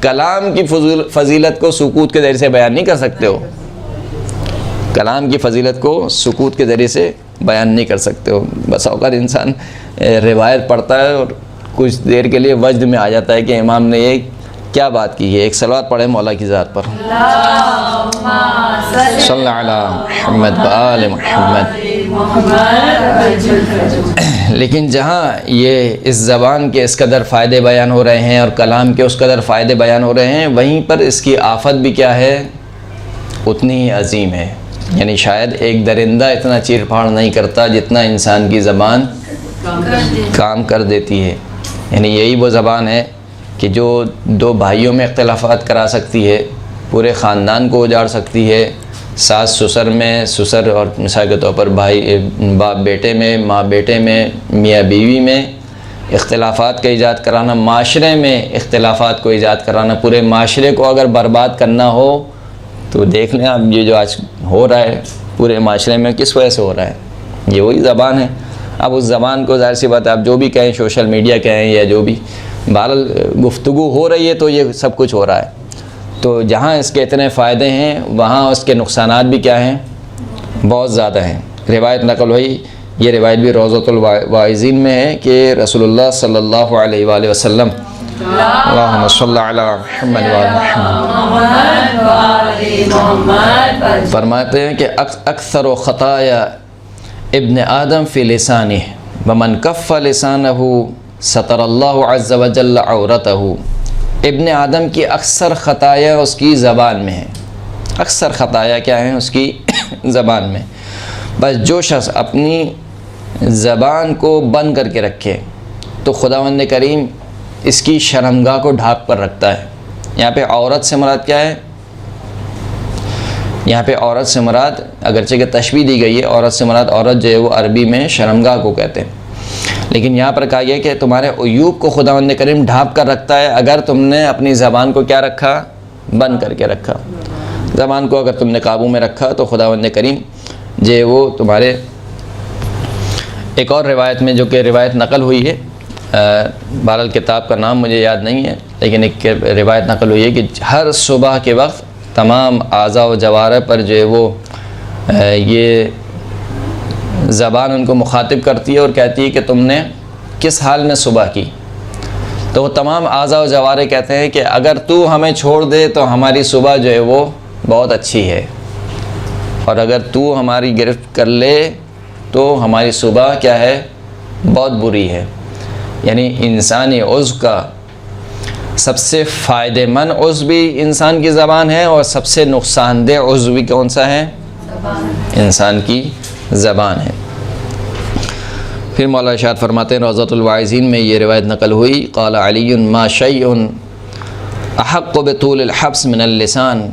کلام کی فضیلت کو سکوت کے ذریعے سے بیان نہیں کر سکتے ہو، کلام کی فضیلت کو سکوت کے ذریعے سے بیان نہیں کر سکتے ہو۔ بس اوقات انسان روایت پڑھتا ہے اور کچھ دیر کے لیے وجد میں آ جاتا ہے کہ امام نے یہ کیا بات کی ہے۔ ایک صلوات پڑھے مولا کی ذات پر، صلی علی محمد و آل محمد۔ لیکن جہاں یہ اس زبان کے اس قدر فائدے بیان ہو رہے ہیں اور کلام کے اس قدر فائدے بیان ہو رہے ہیں، وہیں پر اس کی آفت بھی کیا ہے؟ اتنی ہی عظیم ہے۔ یعنی شاید ایک درندہ اتنا چیر پھاڑ نہیں کرتا جتنا انسان کی زبان کام کر دیتی ہے۔ یعنی یہی وہ زبان ہے کہ جو دو بھائیوں میں اختلافات کرا سکتی ہے، پورے خاندان کو اجاڑ سکتی ہے، ساس سسر میں، سسر اور مثال کے طور پر بھائی باپ بیٹے میں، ماں بیٹے میں، میاں بیوی میں اختلافات کا ایجاد کرانا، معاشرے میں اختلافات کو ایجاد کرانا، پورے معاشرے کو اگر برباد کرنا ہو تو دیکھ لیں آپ یہ جو آج ہو رہا ہے پورے معاشرے میں کس وجہ سے ہو رہا ہے؟ یہ وہی زبان ہے۔ اب اس زبان کو ظاہر سی بات ہے آپ جو بھی کہیں، سوشل میڈیا کہیں یا جو بھی، بہرحال گفتگو ہو رہی ہے تو یہ سب کچھ ہو رہا ہے۔ تو جہاں اس کے اتنے فائدے ہیں وہاں اس کے نقصانات بھی کیا ہیں؟ بہت زیادہ ہیں۔ روایت نقل ہوئی، یہ روایت بھی روضۃ الواعظین میں ہے کہ رسول اللہ صلی اللہ علیہ وآلہ وسلم، اللہم صلی علی محمد وآل محمد، فرماتے ہیں کہ اکثر خطایا ابن آدم فی لسانہ ومن کف لسانہ ستر اللہ عز وجل عورتہ۔ ابن آدم کی اکثر خطایا اس کی زبان میں ہیں۔ اکثر خطایا کیا ہیں؟ اس کی زبان میں۔ بس جو شخص اپنی زبان کو بند کر کے رکھے تو خداوند کریم اس کی شرمگاہ کو ڈھانپ کر رکھتا ہے۔ یہاں پہ عورت سے مراد کیا ہے؟ یہاں پہ عورت سے مراد اگرچہ کہ تشبیہ دی گئی ہے، عورت سے مراد عورت جو ہے وہ عربی میں شرمگاہ کو کہتے ہیں، لیکن یہاں پر کہا گیا کہ تمہارے عیوب کو خداوند کریم ڈھانپ کر رکھتا ہے اگر تم نے اپنی زبان کو کیا رکھا؟ بند کر کے رکھا۔ زبان کو اگر تم نے قابو میں رکھا تو خداوند کریم جو ہے وہ تمہارے، ایک اور روایت میں جو کہ روایت نقل ہوئی ہے، بہرحال کتاب کا نام مجھے یاد نہیں ہے، لیکن ایک روایت نقل ہوئی ہے کہ ہر صبح کے وقت تمام اعضاء و جوارح پر جو ہے وہ یہ زبان ان کو مخاطب کرتی ہے اور کہتی ہے کہ تم نے کس حال میں صبح کی؟ تو وہ تمام اعضاء و جوارح کہتے ہیں کہ اگر تو ہمیں چھوڑ دے تو ہماری صبح جو ہے وہ بہت اچھی ہے، اور اگر تو ہماری گرفت کر لے تو ہماری صبح کیا ہے؟ بہت بری ہے۔ یعنی انسانی عضو کا سب سے فائدہ مند عضو بھی انسان کی زبان ہے اور سب سے نقصان دہ عضو بھی کون سا ہے؟ انسان کی زبان ہے۔ پھر مولا ارشاد فرماتے ہیں روضۃ الواعظین میں یہ روایت نقل ہوئی، قال علی ما شیء احق بطول الحبس من اللسان،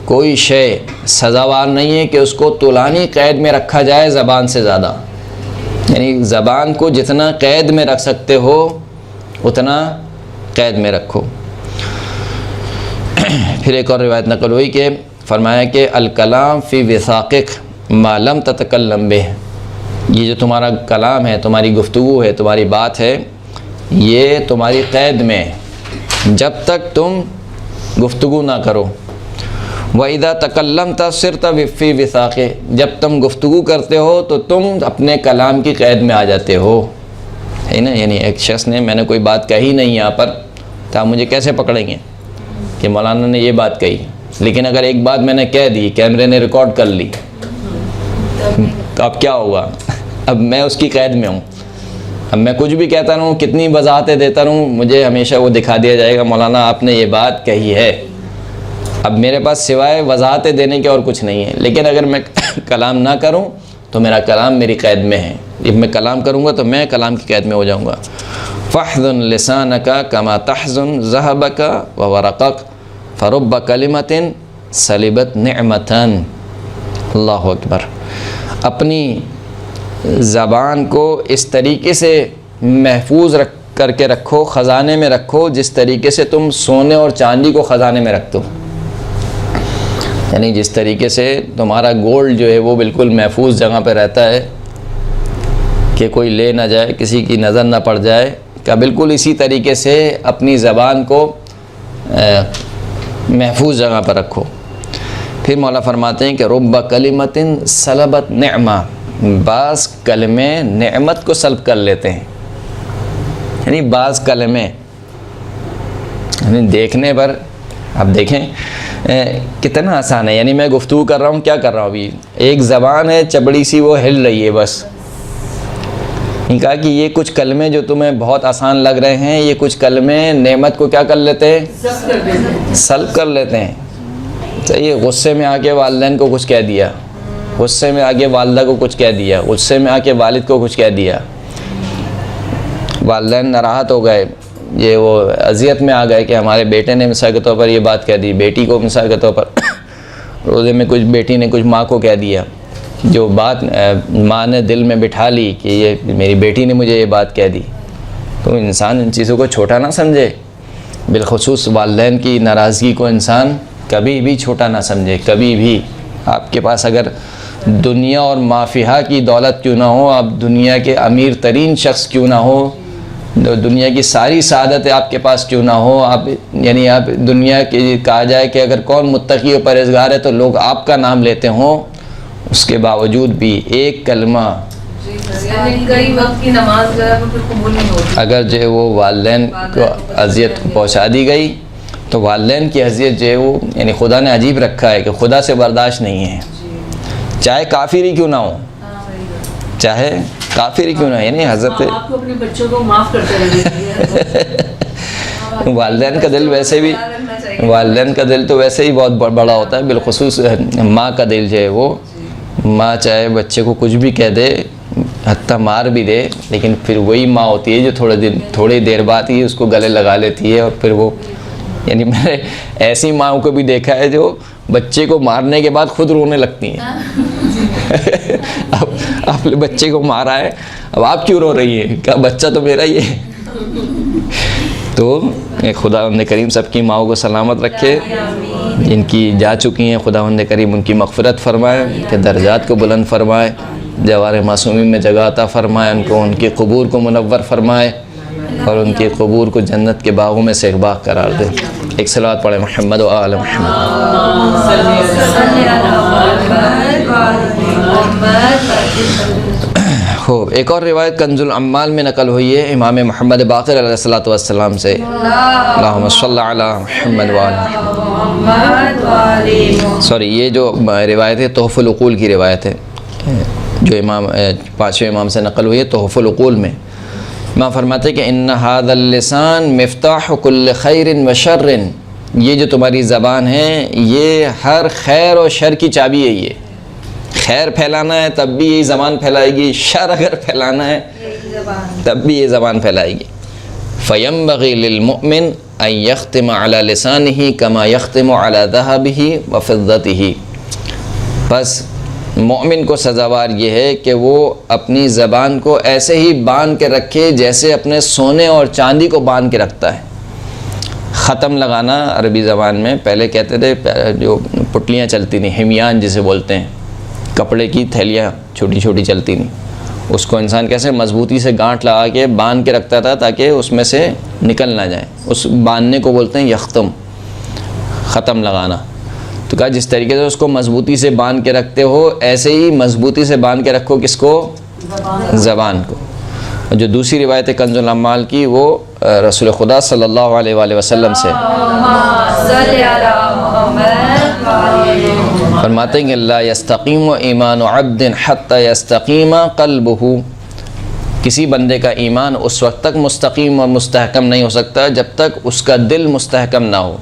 کوئی شے سزاوار نہیں ہے کہ اس کو طولانی قید میں رکھا جائے زبان سے زیادہ۔ یعنی زبان کو جتنا قید میں رکھ سکتے ہو اتنا قید میں رکھو۔ پھر ایک اور روایت نقل ہوئی کہ فرمایا کہ الکلام فی وثاقک ما لم تتکلم بہ، یہ جو تمہارا کلام ہے، تمہاری گفتگو ہے، تمہاری بات ہے، یہ تمہاری قید میں جب تک تم گفتگو نہ کرو۔ وَإِذَا تَكَلَّمْتَ صِرْتَ فِي وِثَاقِ، جب تم گفتگو کرتے ہو تو تم اپنے کلام کی قید میں آ جاتے ہو، ہے نا؟ یعنی ایک شخص نے، میں نے کوئی بات کہی نہیں یہاں پر تو آپ مجھے کیسے پکڑیں گے کہ مولانا نے یہ بات کہی، لیکن اگر ایک بات میں نے کہہ دی، کیمرے نے ریکارڈ کر لی، تو اب کیا ہوگا؟ اب میں اس کی قید میں ہوں، اب میں کچھ بھی کہتا رہوں، کتنی وضاحتیں دیتا رہوں، مجھے ہمیشہ وہ دکھا دیا جائے گا مولانا آپ نے یہ بات کہی ہے۔ اب میرے پاس سوائے وضاحتیں دینے کے اور کچھ نہیں ہے، لیکن اگر میں کلام نہ کروں تو میرا کلام میری قید میں ہے، جب میں کلام کروں گا تو میں کلام کی قید میں ہو جاؤں گا۔ فاحذن لسانک کما تحزن ذهبک وورقک فرب کلمۃ سلبت نعمۃ۔ اللہ اکبر۔ اپنی زبان کو اس طریقے سے محفوظ کر کے رکھو، خزانے میں رکھو جس طریقے سے تم سونے اور چاندی کو خزانے میں رکھتے ہو، یعنی جس طریقے سے تمہارا گولڈ جو ہے وہ بالکل محفوظ جگہ پہ رہتا ہے کہ کوئی لے نہ جائے، کسی کی نظر نہ پڑ جائے، کہ بالکل اسی طریقے سے اپنی زبان کو محفوظ جگہ پر رکھو۔ پھر مولا فرماتے ہیں کہ رب کلمۃ سلبت نعمہ، بعض کلمے نعمت کو سلب کر لیتے ہیں، یعنی بعض کلمے یعنی دیکھنے پر اب دیکھیں کتنا آسان ہے، یعنی میں گفتگو کر رہا ہوں، کیا کر رہا ہوں ابھی، ایک زبان ہے چپڑی سی وہ ہل رہی ہے بس، یہ کہا کہ یہ کچھ کلمے جو تمہیں بہت آسان لگ رہے ہیں، یہ کچھ کلمے نعمت کو کیا کر لیتے ہیں، سلب کر لیتے ہیں۔ صحیح، غصے میں آ کے والدین کو کچھ کہہ دیا، غصے میں آ کے والدہ کو کچھ کہہ دیا، غصے میں آ کے والد کو کچھ کہہ دیا، والدین ناراحت ہو گئے، یہ وہ اذیت میں آ گئے کہ ہمارے بیٹے نے مثال کے طور پر یہ بات کہہ دی، بیٹی کو مثال کے طور پر روزے میں کچھ بیٹی نے کچھ ماں کو کہہ دیا، جو بات ماں نے دل میں بٹھا لی کہ یہ میری بیٹی نے مجھے یہ بات کہہ دی، تو انسان ان چیزوں کو چھوٹا نہ سمجھے، بالخصوص والدین کی ناراضگی کو انسان کبھی بھی چھوٹا نہ سمجھے، کبھی بھی۔ آپ کے پاس اگر دنیا اور مافیہا کی دولت کیوں نہ ہو، آپ دنیا کے امیر ترین شخص کیوں نہ ہو، دنیا کی ساری سعادت آپ کے پاس کیوں نہ ہو، آپ یعنی آپ دنیا کی کہا جائے کہ اگر کون متقی و پرہیزگار ہے تو لوگ آپ کا نام لیتے ہوں، اس کے باوجود بھی ایک کلمہ کئی وقت کی نماز قبول نہیں ہوتی، اگر جو ہے وہ والدین کو اذیت پہنچا دی گئی تو والدین کی اذیت جو ہے وہ یعنی خدا نے عجیب رکھا ہے کہ خدا سے برداشت نہیں ہے، چاہے کافر ہی کیوں نہ ہو، چاہے کافر ہی کیوں نہ ہو، یعنی حضرت آپ کو اپنے بچوں کو معاف کرتے رہے، والدین کا دل ویسے بھی، والدین کا دل تو ویسے ہی بہت بڑا ہوتا ہے، بالخصوص ماں کا دل جو ہے وہ، ماں چاہے بچے کو کچھ بھی کہہ دے، حتیٰ مار بھی دے، لیکن پھر وہی ماں ہوتی ہے جو تھوڑی دیر بعد ہی اس کو گلے لگا لیتی ہے، اور پھر وہ یعنی میں نے ایسی ماں کو بھی دیکھا ہے جو بچے کو مارنے کے بعد خود رونے لگتی ہیں۔ اب آپ نے بچے کو مارا ہے، اب آپ کیوں رو رہی ہیں، کہا بچہ تو میرا ہی ہے۔ تو خداوند کریم سب کی ماؤں کو سلامت رکھے، جن کی جا چکی ہیں خداوند کریم ان کی مغفرت فرمائے، کہ درجات کو بلند فرمائے، جوار معصومین میں جگہ عطا فرمائے، ان کو ان کے قبور کو منور فرمائے، اور ان کے قبور کو جنت کے باغوں میں سے ایک باغ قرار دے۔ ایک صلوات پڑھیں محمد و آل محمد۔ خوب، ایک اور روایت کنز العمال میں نقل ہوئی ہے امام محمد باقر علیہ الصلوۃ والسلام سے، اللہم صلی علی محمد و آل محمد۔ سوری، یہ جو روایت ہے تحف العقول کی روایت ہے، جو امام پانچویں امام سے نقل ہوئی ہے تحف العقول میں، امام فرماتے کہ ان ھذا اللسان مفتاح کل خیر و شر، یہ جو تمہاری زبان ہے یہ ہر خیر اور شر کی چابی ہے، یہ خیر پھیلانا ہے تب بھی یہی زبان پھیلائے گی، شر اگر پھیلانا ہے تب بھی یہ زبان پھیلائے گی۔ فینبغی للمؤمن ان یختم علی لسانہ کما یختم علی ذہبہ و فضتہ، بس مومن کو سزاوار یہ ہے کہ وہ اپنی زبان کو ایسے ہی باندھ کے رکھے جیسے اپنے سونے اور چاندی کو باندھ کے رکھتا ہے۔ ختم لگانا عربی زبان میں پہلے کہتے تھے، جو پٹلیاں چلتی تھیں، ہمیان جسے بولتے ہیں، کپڑے کی تھیلیاں چھوٹی چھوٹی چلتی تھیں، اس کو انسان کیسے مضبوطی سے گانٹھ لگا کے باندھ کے رکھتا تھا تاکہ اس میں سے نکل نہ جائے، اس باندھنے کو بولتے ہیں یختم، ختم لگانا۔ تو کہا جس طریقے سے اس کو مضبوطی سے باندھ کے رکھتے ہو ایسے ہی مضبوطی سے باندھ کے رکھو کس کو، زبان کو۔ جو دوسری روایت ہے کنز العمال کی، وہ رسول خدا صلی اللہ علیہ وآلہ وسلم سے فرماتے ہیں کہ لا یستقیم ایمان عبد حتی یستقیم قلبہ، کسی بندے کا ایمان اس وقت تک مستقیم اور مستحکم نہیں ہو سکتا جب تک اس کا دل مستحکم نہ ہو،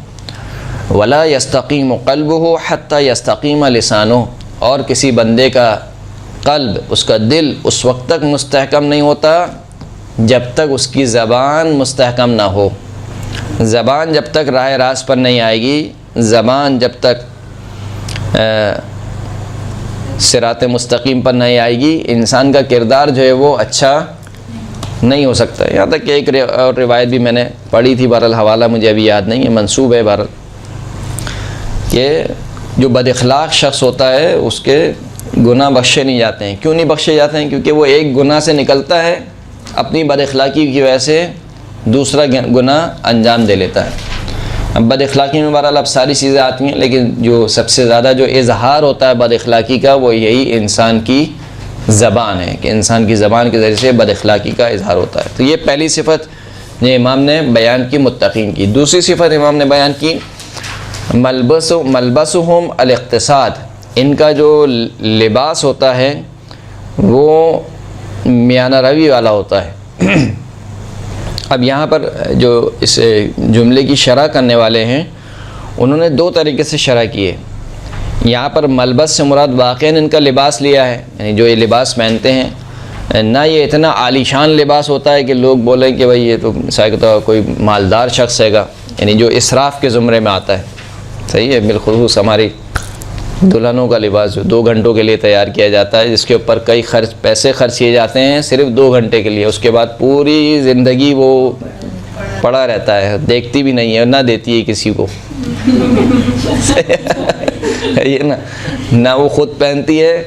ولا یستقیم قلبہ حتی یستقیم لسانہ، اور کسی بندے کا قلب، اس کا دل اس وقت تک مستحکم نہیں ہوتا جب تک اس کی زبان مستحکم نہ ہو۔ زبان جب تک راہ راست پر نہیں آئے گی، زبان جب تک صراط مستقیم پر نہیں آئے گی، انسان کا کردار جو ہے وہ اچھا نہیں ہو سکتا۔ یہاں تک کہ ایک اور روایت بھی میں نے پڑھی تھی، بہرحال حوالہ مجھے ابھی یاد نہیں ہے، منسوب ہے بہرحال، کہ جو بد اخلاق شخص ہوتا ہے اس کے گناہ بخشے نہیں جاتے ہیں۔ کیوں نہیں بخشے جاتے ہیں؟ کیونکہ وہ ایک گناہ سے نکلتا ہے، اپنی بد اخلاقی کی وجہ سے دوسرا گناہ انجام دے لیتا ہے، بد اخلاقی میں بہرحال اب ساری چیزیں آتی ہیں، لیکن جو سب سے زیادہ جو اظہار ہوتا ہے بد اخلاقی کا وہ یہی انسان کی زبان ہے، کہ انسان کی زبان کے ذریعے سے بد اخلاقی کا اظہار ہوتا ہے۔ تو یہ پہلی صفت یہ امام نے بیان کی متقین کی۔ دوسری صفت امام نے بیان کی ملبسہم الاقتصاد، ان کا جو لباس ہوتا ہے وہ میانہ روی والا ہوتا ہے۔ اب یہاں پر جو اس جملے کی شرح کرنے والے ہیں انہوں نے دو طریقے سے شرح کی ہے۔ یہاں پر ملبس سے مراد واقعاً ان کا لباس لیا ہے، یعنی جو یہ لباس پہنتے ہیں، نہ یہ اتنا عالی شان لباس ہوتا ہے کہ لوگ بولیں کہ بھائی یہ تو مثال کے طور پر کوئی مالدار شخص ہے گا، یعنی جو اسراف کے زمرے میں آتا ہے۔ صحیح ہے، بالخصوص ہماری دلہنوں کا لباس جو 2 گھنٹوں کے لیے تیار کیا جاتا ہے، جس کے اوپر کئی پیسے خرچ کیے جاتے ہیں صرف 2 گھنٹے کے لیے، اس کے بعد پوری زندگی وہ پڑا رہتا ہے، دیکھتی بھی نہیں ہے، نہ دیتی ہے کسی کو یہ نہ وہ خود پہنتی ہے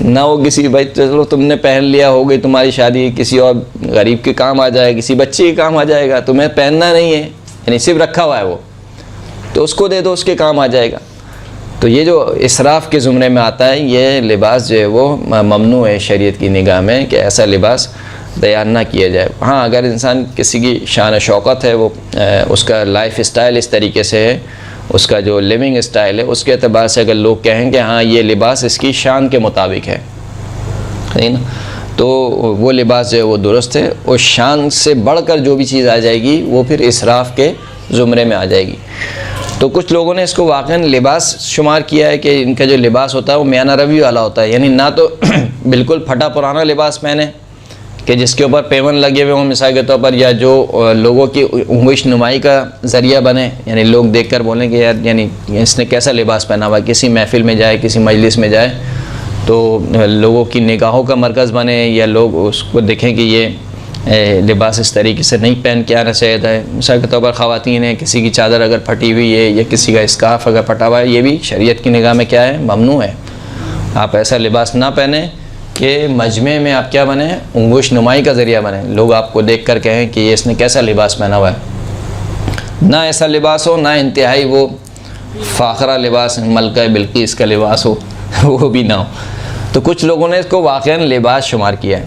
نہ وہ کسی، بھائی چلو تم نے پہن لیا، ہو گئی تمہاری شادی، کسی اور غریب کے کام آ جائے، کسی بچے کے کام آ جائے گا، تمہیں پہننا نہیں ہے، یعنی صرف رکھا ہوا ہے وہ، تو اس کو دے دو، اس کے کام آ جائے گا۔ تو یہ جو اسراف کے زمرے میں آتا ہے، یہ لباس جو ہے وہ ممنوع ہے شریعت کی نگاہ میں کہ ایسا لباس تیار نہ کیا جائے۔ ہاں اگر انسان کسی کی شان و شوکت ہے، وہ اس کا لائف اسٹائل اس طریقے سے ہے، اس کا جو لیونگ اسٹائل ہے، اس کے اعتبار سے اگر لوگ کہیں کہ ہاں یہ لباس اس کی شان کے مطابق ہے، صحیح نا، تو وہ لباس جو ہے وہ درست ہے، اور شان سے بڑھ کر جو بھی چیز آ جائے گی وہ پھر اسراف کے زمرے میں آ جائے گی۔ تو کچھ لوگوں نے اس کو واقعاً لباس شمار کیا ہے کہ ان کا جو لباس ہوتا ہے وہ میانہ روی والا ہوتا ہے، یعنی نہ تو بالکل پھٹا پرانا لباس پہنے کہ جس کے اوپر پیون لگے ہوئے ہوں مثال کے طور پر، یا جو لوگوں کی انگوش نمائی کا ذریعہ بنے، یعنی لوگ دیکھ کر بولیں کہ یار یعنی اس نے کیسا لباس پہنا ہوا، کسی محفل میں جائے، کسی مجلس میں جائے تو لوگوں کی نگاہوں کا مرکز بنے، یا لوگ اس کو دیکھیں کہ یہ لباس اس طریقے سے نہیں پہن کے آنا چاہیے تھا۔ مثال کے طور پر خواتین ہیں، کسی کی چادر اگر پھٹی ہوئی ہے یا کسی کا اسکارف اگر پھٹا ہوا ہے، یہ بھی شریعت کی نگاہ میں کیا ہے، ممنوع ہے۔ آپ ایسا لباس نہ پہنیں کہ مجمع میں آپ کیا بنیں، انگوش نمائی کا ذریعہ بنیں، لوگ آپ کو دیکھ کر کہیں کہ یہ اس نے کیسا لباس پہنا ہوا ہے۔ نہ ایسا لباس ہو، نہ انتہائی وہ فاخرہ لباس ملکہ بلقیس کا لباس ہو وہ بھی نہ ہو۔ تو کچھ لوگوں نے اس کو واقعاً لباس شمار کیا ہے،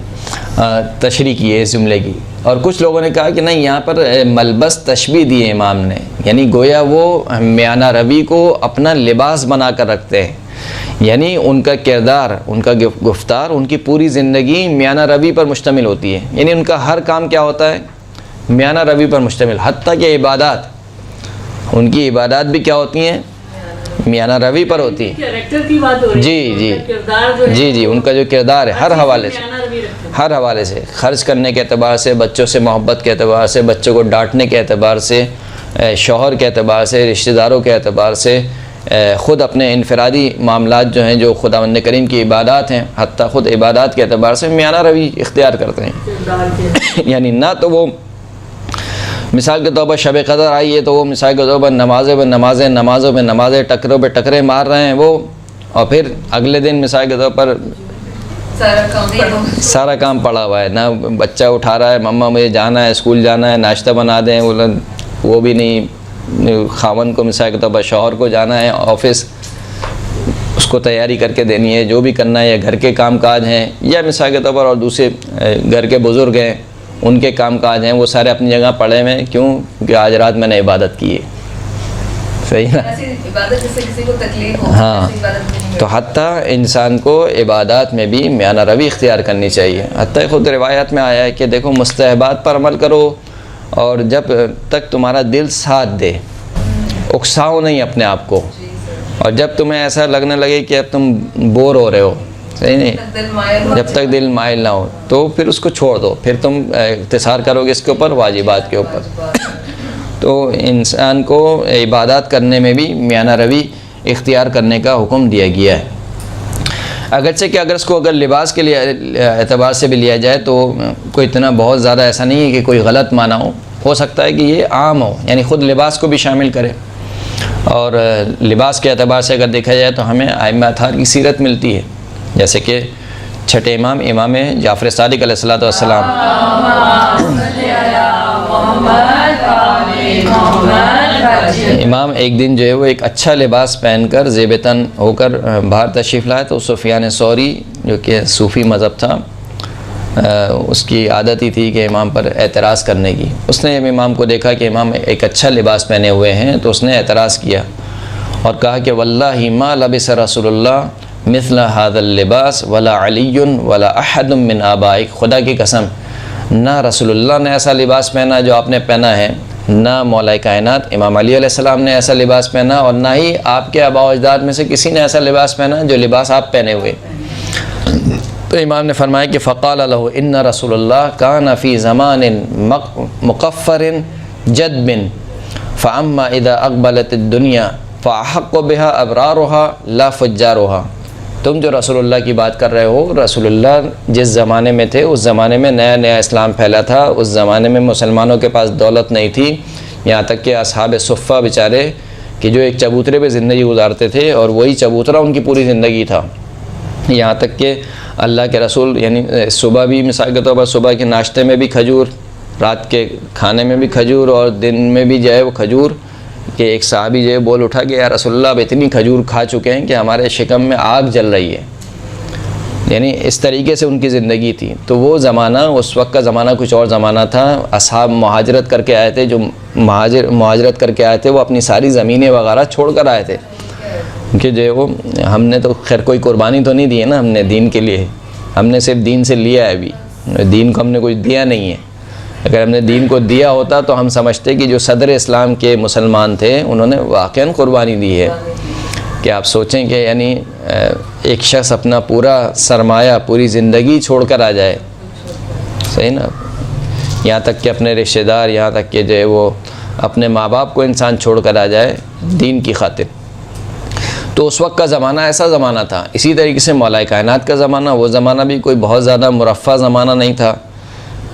تشریح کی ہے اس جملے کی، اور کچھ لوگوں نے کہا کہ نہیں، یہاں پر ملبس تشبیہ دی ہے امام نے، یعنی گویا وہ میانہ روی کو اپنا لباس بنا کر رکھتے ہیں، یعنی ان کا کردار، ان کا گفتار، ان کی پوری زندگی میانہ روی پر مشتمل ہوتی ہے، یعنی ان کا ہر کام کیا ہوتا ہے، میانہ روی پر مشتمل، حتیٰ کہ عبادات، ان کی عبادات بھی کیا ہوتی ہیں، میانہ روی پر ہوتی ہے۔ کریکٹر کی بات ہو رہی ہے، جی کردار جو ہے، جی ان کا جو کردار ہے ہر حوالے سے، ہر حوالے سے، خرچ کرنے کے اعتبار سے، بچوں سے محبت کے اعتبار سے، بچوں کو ڈانٹنے کے اعتبار سے، شوہر کے اعتبار سے، رشتہ داروں کے اعتبار سے، خود اپنے انفرادی معاملات جو ہیں، جو خداوند کریم کی عبادات ہیں، حتیٰ خود عبادات کے اعتبار سے میانہ روی اختیار کرتے ہیں۔ یعنی نہ تو وہ مثال کے طور پر شب قدر آئی ہے تو وہ مثال کے طور پر نمازوں پہ نمازیں ٹکروں پہ ٹکرے مار رہے ہیں وہ، اور پھر اگلے دن مثال کے طور پر سارا کام پڑا ہوا ہے، نہ بچہ اٹھا رہا ہے، مما مجھے جانا ہے، اسکول جانا ہے، ناشتہ بنا دیں، وہ بھی نہیں، خاوند کو مثال کے طور پر شوہر کو جانا ہے آفس، اس کو تیاری کر کے دینی ہے، جو بھی کرنا ہے، یا گھر کے کام کاج ہیں، یا مثال کے طور پر اور دوسرے گھر کے بزرگ ہیں، ان کے کام کاج ہیں، وہ سارے اپنی جگہ پڑے ہوئے ہیں، کیوں کہ آج رات میں نے عبادت کی ہے، صحیح نا، ہاں۔ تو حتیٰ انسان کو عبادات میں بھی میانہ روی اختیار کرنی چاہیے، حتیٰ خود روایات میں آیا ہے کہ دیکھو مستحبات پر عمل کرو، اور جب تک تمہارا دل ساتھ دے، اکساؤ نہیں اپنے آپ کو، اور جب تمہیں ایسا لگنے لگے کہ اب تم بور ہو رہے ہو، صحیح نہیں، جب تک دل مائل نہ ہو تو پھر اس کو چھوڑ دو، پھر تم اختصار کرو گے اس کے اوپر، واجبات کے اوپر۔ تو انسان کو عبادات کرنے میں بھی میانہ روی اختیار کرنے کا حکم دیا گیا ہے، اگرچہ کہ اگر اس کو اگر لباس کے لیے اعتبار سے بھی لیا جائے تو کوئی اتنا بہت زیادہ ایسا نہیں ہے کہ کوئی غلط معنی ہو سکتا ہے کہ یہ عام ہو، یعنی خود لباس کو بھی شامل کرے، اور لباس کے اعتبار سے اگر دیکھا جائے تو ہمیں ائمہ اطہار کی سیرت ملتی ہے، جیسے کہ چھٹے امام جعفر صادق علیہ السلام، امام ایک دن جو ہے وہ ایک اچھا لباس پہن کر زیب تن ہو کر باہر تشریف لائے تو سفیان ثوری جو کہ صوفی مذہب تھا، اس کی عادت ہی تھی کہ امام پر اعتراض کرنے کی۔ اس نے امام کو دیکھا کہ امام ایک اچھا لباس پہنے ہوئے ہیں تو اس نے اعتراض کیا اور کہا کہ واللہ ما لبس رسول اللہ مثل هذا اللباس ولا علی ولا احد من آبائک، خدا کی قسم نہ رسول اللہ نے ایسا لباس پہنا جو آپ نے پہنا ہے، نہ مولا کائنات امام علی علیہ السلام نے ایسا لباس پہنا، اور نہ ہی آپ کے آباء و اجداد میں سے کسی نے ایسا لباس پہنا جو لباس آپ پہنے ہوئے۔ تو امام نے فرمایا کہ فقال له ان رسول اللہ کان فی زمان مقفر جدب فاما اذا اقبلت الدنیا فاحق بها ابرارها لا فجارها۔ تم جو رسول اللہ کی بات کر رہے ہو، رسول اللہ جس زمانے میں تھے اس زمانے میں نیا نیا اسلام پھیلا تھا، اس زمانے میں مسلمانوں کے پاس دولت نہیں تھی، یہاں تک کہ اصحاب صفہ بیچارے کہ جو ایک چبوترے پہ زندگی گزارتے تھے اور وہی چبوترا ان کی پوری زندگی تھا، یہاں تک کہ اللہ کے رسول یعنی صبح بھی مثال کے طور پر صبح کے ناشتے میں بھی کھجور، رات کے کھانے میں بھی کھجور اور دن میں بھی جو ہے وہ کھجور، کہ ایک صحابی جو ہے بول اٹھا کہ یا رسول اللہ اب اتنی کھجور کھا چکے ہیں کہ ہمارے شکم میں آگ جل رہی ہے، یعنی اس طریقے سے ان کی زندگی تھی۔ تو وہ زمانہ، اس وقت کا زمانہ کچھ اور زمانہ تھا، اصحاب مہاجرت کر کے آئے تھے، جو مہاجرت کر کے آئے تھے وہ اپنی ساری زمینیں وغیرہ چھوڑ کر آئے تھے، کہ جو ہے وہ ہم نے تو خیر کوئی قربانی تو نہیں دی ہے نا، ہم نے دین کے لیے، ہم نے صرف دین سے لیا ہے، ابھی دین کو ہم نے کچھ دیا نہیں ہے، اگر ہم نے دین کو دیا ہوتا تو ہم سمجھتے کہ جو صدر اسلام کے مسلمان تھے انہوں نے واقعاً قربانی دی ہے۔ کہ آپ سوچیں کہ یعنی ایک شخص اپنا پورا سرمایہ، پوری زندگی چھوڑ کر آ جائے، صحیح نا، یہاں تک کہ اپنے رشتہ دار، یہاں تک کہ جو ہے وہ اپنے ماں باپ کو انسان چھوڑ کر آ جائے دین کی خاطر۔ تو اس وقت کا زمانہ ایسا زمانہ تھا۔ اسی طریقے سے مولا کائنات کا زمانہ، وہ زمانہ بھی کوئی بہت زیادہ مرفہ زمانہ نہیں تھا،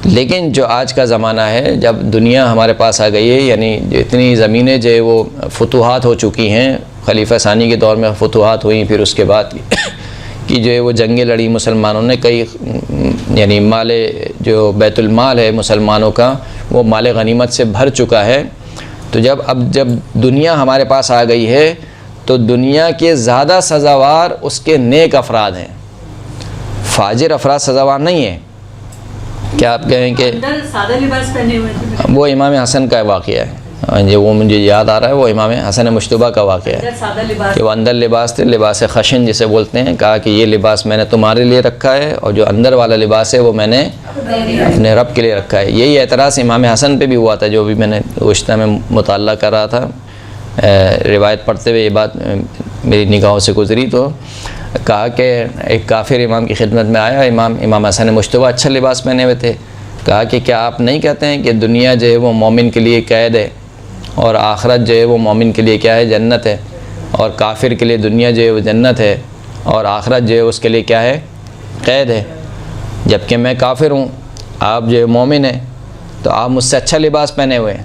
لیکن جو آج کا زمانہ ہے جب دنیا ہمارے پاس آ گئی ہے، یعنی جو اتنی زمینیں جو ہے وہ فتوحات ہو چکی ہیں، خلیفہ ثانی کے دور میں فتوحات ہوئیں، پھر اس کے بعد کی جو ہے وہ جنگیں لڑی مسلمانوں نے، کئی یعنی مال جو بیت المال ہے مسلمانوں کا وہ مال غنیمت سے بھر چکا ہے۔ تو جب دنیا ہمارے پاس آ گئی ہے تو دنیا کے زیادہ سزاوار اس کے نیک افراد ہیں، فاجر افراد سزاوار نہیں ہیں۔ کیا آپ کہیں کہ سادہ لباس پہنے ہوئے تھے؟ وہ امام حسن کا واقعہ ہے، جو وہ مجھے یاد آ رہا ہے، وہ امام حسن مشتبہ کا واقعہ ہے سادہ لباس کہ وہ اندر لباس تھے، لباس خشن جسے بولتے ہیں، کہا کہ یہ لباس میں نے تمہارے لیے رکھا ہے اور جو اندر والا لباس ہے وہ میں نے اپنے رب کے لیے رکھا ہے۔ یہی اعتراض امام حسن پہ بھی ہوا تھا، جو بھی میں نے گزشتہ میں مطالعہ کر رہا تھا، روایت پڑھتے ہوئے یہ بات میری نگاہوں سے گزری، تو کہا کہ ایک کافر امام کی خدمت میں آیا، امام حسن مشتبہ اچھا لباس پہنے ہوئے تھے، کہا کہ کیا آپ نہیں کہتے ہیں کہ دنیا جو ہے وہ مومن کے لیے قید ہے اور آخرت جو ہے وہ مومن کے لیے کیا ہے، جنت ہے، اور کافر کے لیے دنیا جو ہے وہ جنت ہے اور آخرت جو ہے اس کے لیے کیا ہے، قید ہے، جبکہ میں کافر ہوں، آپ جو ہے مومن ہیں، تو آپ مجھ سے اچھا لباس پہنے ہوئے ہیں،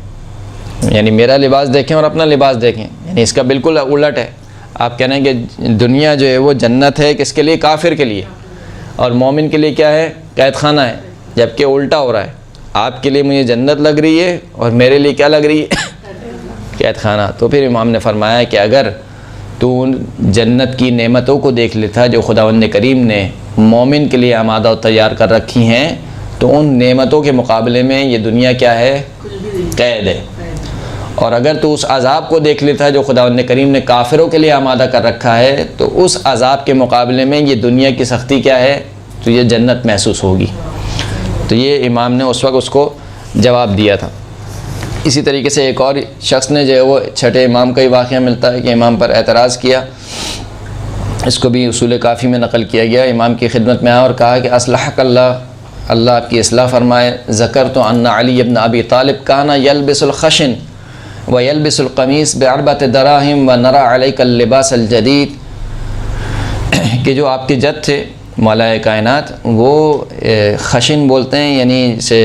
یعنی میرا لباس دیکھیں اور اپنا لباس دیکھیں، یعنی اس کا بالکل الٹ ہے۔ آپ کہہ رہے ہیں کہ دنیا جو ہے وہ جنت ہے کس کے لیے، کافر کے لیے، اور مومن کے لیے کیا ہے، قید خانہ ہے، جبکہ الٹا ہو رہا ہے، آپ کے لیے مجھے جنت لگ رہی ہے اور میرے لیے کیا لگ رہی ہے، قید خانہ۔ تو پھر امام نے فرمایا کہ اگر تو جنت کی نعمتوں کو دیکھ لیتا جو خداوند کریم نے مومن کے لیے آمادہ و تیار کر رکھی ہیں، تو ان نعمتوں کے مقابلے میں یہ دنیا کیا ہے، قید ہے۔ اور اگر تو اس عذاب کو دیکھ لیتا جو خداوند کریم نے کافروں کے لیے آمادہ کر رکھا ہے، تو اس عذاب کے مقابلے میں یہ دنیا کی سختی کیا ہے، تو یہ جنت محسوس ہوگی۔ تو یہ امام نے اس وقت اس کو جواب دیا تھا۔ اسی طریقے سے ایک اور شخص نے جو ہے وہ چھٹے امام کا ہی واقعہ ملتا ہے کہ امام پر اعتراض کیا، اس کو بھی اصول کافی میں نقل کیا گیا، امام کی خدمت میں آیا اور کہا کہ اصلحک اللہ آپ کی اصلاح فرمائے، ذکرت ان علی ابن ابی طالب کان یلبس الخشن ویلبس القمیص باربعۃ دراہم ونرى علیک اللباس الجدید، کہ جو آپ کے جد تھے مولا کائنات، وہ خشن بولتے ہیں یعنی سے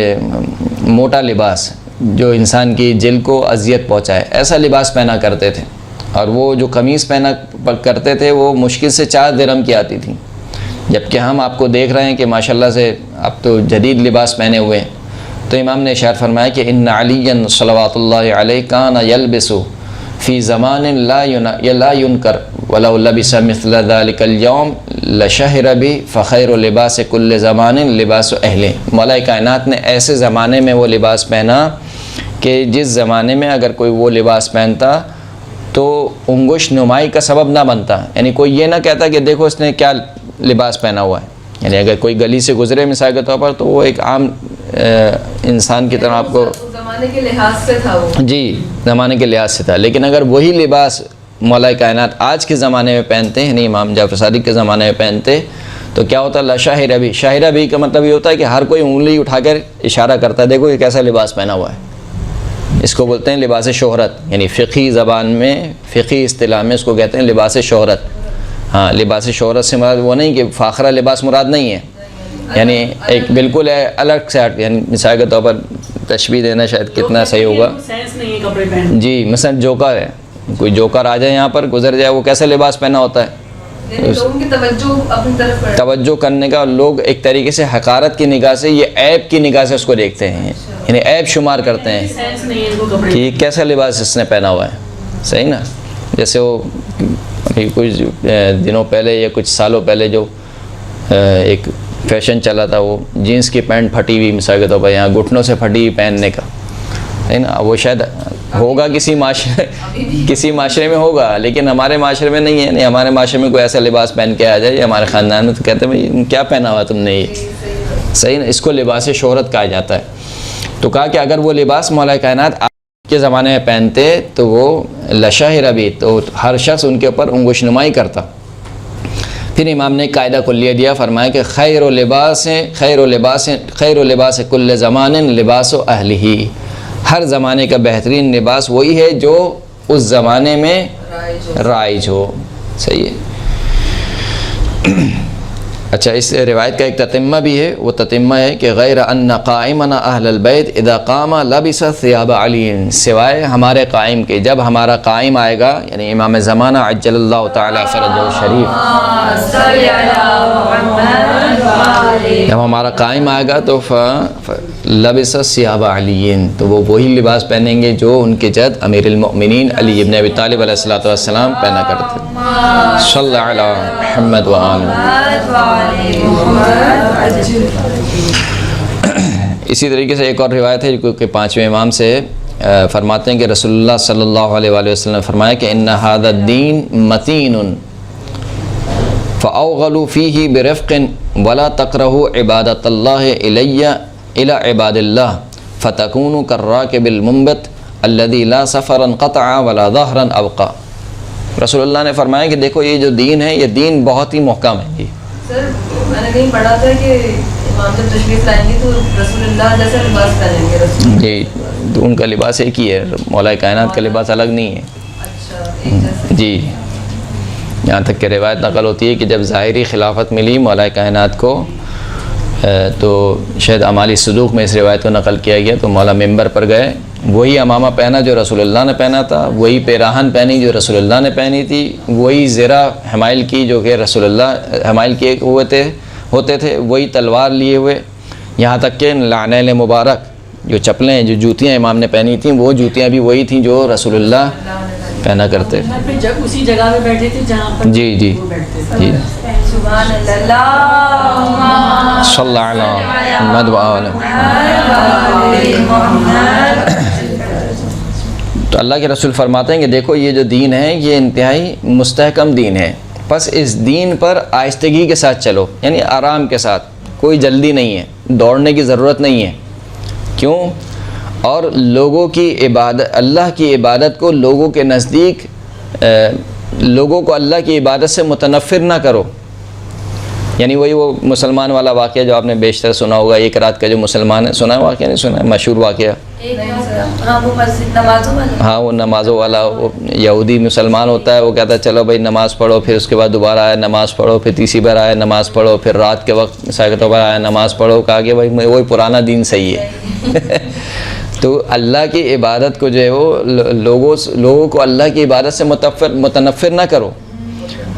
موٹا لباس جو انسان کی جلد کو اذیت پہنچائے، ایسا لباس پہنا کرتے تھے، اور وہ جو قمیص پہنا کرتے تھے وہ مشکل سے 4 درہم کی آتی تھی، جبکہ ہم آپ کو دیکھ رہے ہیں کہ ماشاءاللہ سے آپ تو جدید لباس پہنے ہوئے ہیں، تو امام نے ارشاد فرمایا کہ ان علی صلوات اللہ علیہ کان یلبس فی زمان لا ینکر ولو لبس مثل ذلک اليوم لشہر بھی فخیر لباس کل زمان لباس اہل. مولا کائنات نے ایسے زمانے میں وہ لباس پہنا کہ جس زمانے میں اگر کوئی وہ لباس پہنتا تو انگوش نمائی کا سبب نہ بنتا. یعنی کوئی یہ نہ کہتا کہ دیکھو اس نے کیا لباس پہنا ہوا ہے. یعنی اگر کوئی گلی سے گزرے مثال کے طور پر تو وہ ایک عام انسان کی طرح آپ کو زمانے کے لحاظ سے تھا وہ. جی زمانے کے لحاظ سے تھا. لیکن اگر وہی لباس مولا کائنات آج کے زمانے میں پہنتے ہیں یعنی امام جعفر صادق کے زمانے میں پہنتے تو کیا ہوتا ہے؟ لشاہر بھی. شاہر بھی کا مطلب یہ ہوتا ہے کہ ہر کوئی انگلی اٹھا کر اشارہ کرتا ہے دیکھو یہ کیسا لباس پہنا ہوا ہے. اس کو بولتے ہیں لباس شہرت. یعنی فقہی زبان میں فقہی اصطلاح میں اس کو کہتے ہیں لباس شہرت. ہاں لباس شہرت سے مراد وہ نہیں کہ فاخرہ لباس مراد نہیں ہے. یعنی ایک بالکل الگ سے یعنی مثال کے طور پر تشبیہ دینا شاید کتنا صحیح ہوگا. سینس نہیں ہے کپڑے پہننے. جی مثلا جوکر ہے, کوئی جوکر آ جائے یہاں پر گزر جائے وہ کیسا لباس پہنا ہوتا ہے؟ لوگوں کی توجہ اپنی طرف توجہ کرنے کا. لوگ ایک طریقے سے حقارت کی نگاہ سے یہ عیب کی نگاہ سے اس کو دیکھتے ہیں. یعنی عیب شمار کرتے ہیں سینس نہیں ہے ان کو کپڑے. کہ کیسا لباس اس نے پہنا ہوا ہے. صحیح نا. جیسے وہ ابھی کچھ دنوں پہلے یا کچھ سالوں پہلے جو ایک فیشن چلا تھا وہ جینس کی پینٹ پھٹی ہوئی مثال کے طور پر یہاں گھٹنوں سے پھٹی ہوئی پہننے کا ہے نا. وہ شاید ہوگا کسی معاشرے میں ہوگا لیکن ہمارے معاشرے میں نہیں ہے. نہیں ہمارے معاشرے میں کوئی ایسا لباس پہن کے آ جائے یا ہمارے خاندان میں تو کہتے ہیں بھائی کیا پہنا ہوا تم نے یہ. صحیح نا. اس کو لباس شہرت کہا جاتا ہے. تو کہا کہ اگر وہ لباس مولا کائنات کے زمانے میں پہنتے تو وہ لشاہر بھی تو ہر شخص ان کے اوپر انگوش نمائی کرتا. پھر امام نے قاعدہ کلیہ دیا, فرمایا کہ خیر و لباس کل زمان لباس و اہلہ. ہر زمانے کا بہترین لباس وہی ہے جو اس زمانے میں رائج ہو. صحیح ہے. اچھا اس روایت کا ایک تتمہ بھی ہے. وہ تتمہ ہے کہ غیر ان قائمنا اہل البیت اذا قام لبس ثیاب علی, سوائے ہمارے قائم کے جب ہمارا قائم آئے گا یعنی امام زمانہ عجل اللہ تعالی فرجہ الشریف, جب ہمارا قائم آئے گا تو لبس ثیاب علی, تو وہ وہی لباس پہنیں گے جو ان کے جد امیر المؤمنین علی ابن ابی طالب علیہ الصلوۃ والسلام پہنا کرتے. صلی اللہ علی محمد و آلہ. اسی طریقے سے ایک اور روایت ہے جو کہ 5ویں امام سے فرماتے ہیں کہ رسول اللہ صلی اللہ علیہ وآلہ وسلم نے فرمایا کہ ان ھذا الدین متین فاوغلوا فیہ برفق ولا تکرہوا عبادۃ اللہ الی عباد اللہ فتکونوا کالراکب المنبت الذی لا سفرا قطع ولا ظہرا ابقى. رسول اللہ نے فرمایا کہ دیکھو یہ جو دین ہے یہ دین بہت ہی محکم ہے. سر میں نے کہیں پڑھا تھا کہ امام جب تشریف لائیں گے تو رسول اللہ جیسا لباس پہنیں گے رسول. جی تو ان کا لباس ایک ہی ہے, مولا کائنات کا لباس الگ نہیں ہے. اچھا جی یہاں تک کہ روایت نقل ہوتی ہے کہ جب ظاہری خلافت ملی مولا کائنات کو تو شاید اعمال صدوق میں اس روایت کو نقل کیا گیا, تو مولا ممبر پر گئے, وہی امامہ پہنا جو رسول اللہ نے پہنا تھا, وہی پیراہن پہنی جو رسول اللہ نے پہنی تھی, وہی زرہ حمائل کی جو کہ رسول اللہ حمائل کیے ہوتے تھے, وہی تلوار لیے ہوئے, یہاں تک کہ لعنیل مبارک جو چپلیں جو جوتیاں امام نے پہنی تھیں وہ جوتیاں بھی وہی تھیں جو رسول اللہ پہنا کرتے تھے. جب اسی جگہ میں بیٹھے تھے جہاں پر جی جی وہ بیٹھتے تھے. جی سبحان اللہ صلی اللہ علیہ محمد و آلہ. تو اللہ کے رسول فرماتے ہیں کہ دیکھو یہ جو دین ہے یہ انتہائی مستحکم دین ہے, بس اس دین پر آہستگی کے ساتھ چلو, یعنی آرام کے ساتھ, کوئی جلدی نہیں ہے, دوڑنے کی ضرورت نہیں ہے. کیوں؟ اور لوگوں کی عبادت, اللہ کی عبادت کو لوگوں کے نزدیک لوگوں کو اللہ کی عبادت سے متنفر نہ کرو. یعنی وہی وہ مسلمان والا واقعہ جو آپ نے بیشتر سنا ہوگا, ایک رات کا جو مسلمان ہے, سنا ہے واقعہ نہیں سنا ہے, مشہور واقعہ. ہاں وہ نمازوں والا وہ یہودی مسلمان ہوتا ہے, وہ کہتا ہے چلو بھائی نماز پڑھو, پھر اس کے بعد دوبارہ آیا نماز پڑھو, پھر تیسری بار آیا نماز پڑھو, پھر رات کے وقت مثال کے طور پر آیا نماز پڑھو. کہا کہ بھائی وہی پرانا دین صحیح ہے. تو اللہ کی عبادت کو جو ہے وہ لوگوں کو اللہ کی عبادت سے متنفر نہ کرو.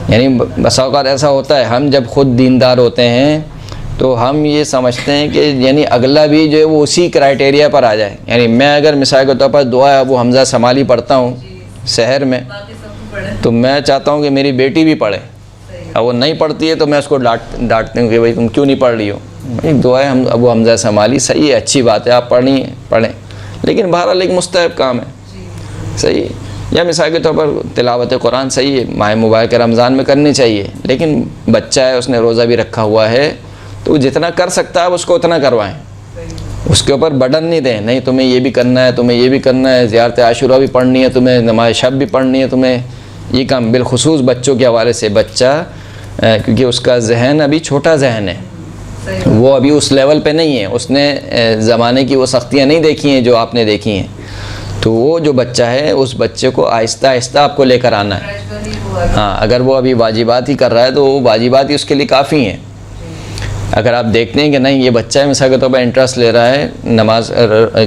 یعنی بسا اوقات ایسا ہوتا ہے ہم جب خود دیندار ہوتے ہیں تو ہم یہ سمجھتے ہیں کہ یعنی اگلا بھی جو ہے وہ اسی کرائٹیریا پر آ جائے. یعنی میں اگر مثال کے طور پر دعا ابو حمزہ سمالی پڑھتا ہوں شہر میں, باقی سب کو پڑھے. تو میں چاہتا ہوں کہ میری بیٹی بھی پڑھے. اب وہ نہیں پڑھتی ہے تو میں اس کو ڈانٹتی ہوں کہ بھائی تم کیوں نہیں پڑھ رہی ہو. ایک دعا ہے ہم ابو حمزہ سمالی, صحیح ہے, اچھی بات ہے, آپ پڑھیں, لیکن بہرحال ایک مستحب کام ہے, صحیح. یا مثال کے طور پر تلاوت قرآن صحیح ہے, ماہ مبارک رمضان میں کرنی چاہیے, لیکن بچہ ہے اس نے روزہ بھی رکھا ہوا ہے تو جتنا کر سکتا ہے آپ اس کو اتنا کروائیں. اس کے اوپر برڈن نہیں دیں, نہیں تمہیں یہ بھی کرنا ہے, تمہیں یہ بھی کرنا ہے, زیارت عاشورہ بھی پڑھنی ہے, تمہیں نماز شب بھی پڑھنی ہے, تمہیں یہ کام. بالخصوص بچوں کے حوالے سے, بچہ کیونکہ اس کا ذہن ابھی چھوٹا ذہن ہے, وہ ابھی اس لیول پہ نہیں ہے, اس نے زمانے کی وہ سختیاں نہیں دیکھی ہیں جو آپ نے دیکھی ہیں. تو وہ جو بچہ ہے اس بچے کو آہستہ آہستہ آپ کو لے کر آنا ہے. ہاں, اگر وہ ابھی واجبات ہی کر رہا ہے تو وہ واجبات ہی اس کے لیے کافی ہیں. اگر آپ دیکھتے ہیں کہ نہیں یہ بچہ ہے مثال کے طور پر انٹرسٹ لے رہا ہے نماز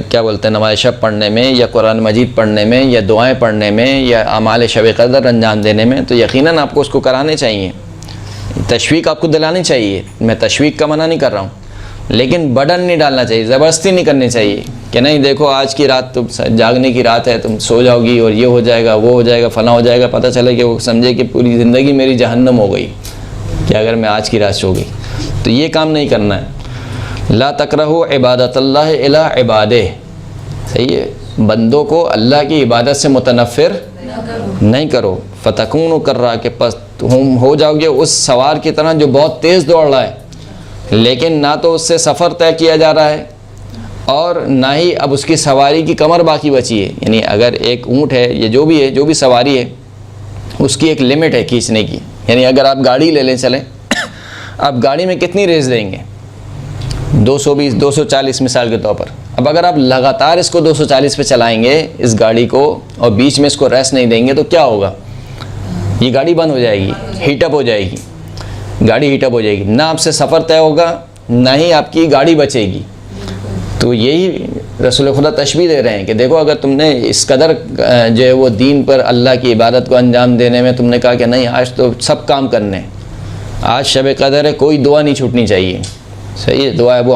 کیا بولتے ہیں نماز شب پڑھنے میں, یا قرآن مجید پڑھنے میں, یا دعائیں پڑھنے میں, یا اعمال شب قدر انجام دینے میں, تو یقیناً آپ کو اس کو کرانے چاہیے. تشویق آپ کو دلانی چاہیے, میں تشویق کا منع نہیں کر رہا ہوں, لیکن برڈن نہیں ڈالنا چاہیے, زبردستی نہیں کرنی چاہیے کہ نہیں دیکھو آج کی رات تم جاگنے کی رات ہے, تم سو جاؤ گی اور یہ ہو جائے گا, وہ ہو جائے گا, فلاں ہو جائے گا. پتہ چلے کہ وہ سمجھے کہ پوری زندگی میری جہنم ہو گئی کہ اگر میں آج کی رات سو گئی. تو یہ کام نہیں کرنا ہے. لا تکرہوا عبادت اللہ الی عبادہ, صحیح ہے, بندوں کو اللہ کی عبادت سے متنفر نہیں کرو. فتکونوا کالراکب, پس تم ہو جاؤ گے اس سوار کی طرح جو بہت تیز دوڑ رہا ہے, لیکن نہ تو اس سے سفر طے کیا جا رہا ہے اور نہ ہی اب اس کی سواری کی کمر باقی بچی ہے. یعنی اگر ایک اونٹ ہے یا جو بھی ہے, جو بھی سواری ہے, اس کی ایک لمٹ ہے کھینچنے کی. یعنی اگر آپ گاڑی لے لیں, چلیں آپ گاڑی میں کتنی ریس دیں گے, 220 240 مثال کے طور پر. اب اگر آپ لگاتار اس کو 240 پہ چلائیں گے اس گاڑی کو, اور بیچ میں اس کو ریس نہیں دیں گے, تو کیا ہوگا, یہ گاڑی بند ہو جائے گی, ہیٹ اپ ہو جائے گی, گاڑی ہیٹ اپ ہو جائے گی, نہ آپ سے سفر طے ہوگا نہ ہی آپ کی گاڑی بچے گی. تو یہی رسول خدا تشبیہ دے رہے ہیں کہ دیکھو اگر تم نے اس قدر جو ہے وہ دین پر اللہ کی عبادت کو انجام دینے میں تم نے کہا کہ نہیں آج تو سب کام کرنے, آج شب قدر ہے, کوئی دعا نہیں چھوٹنی چاہیے, صحیح ہے. دعائے ابو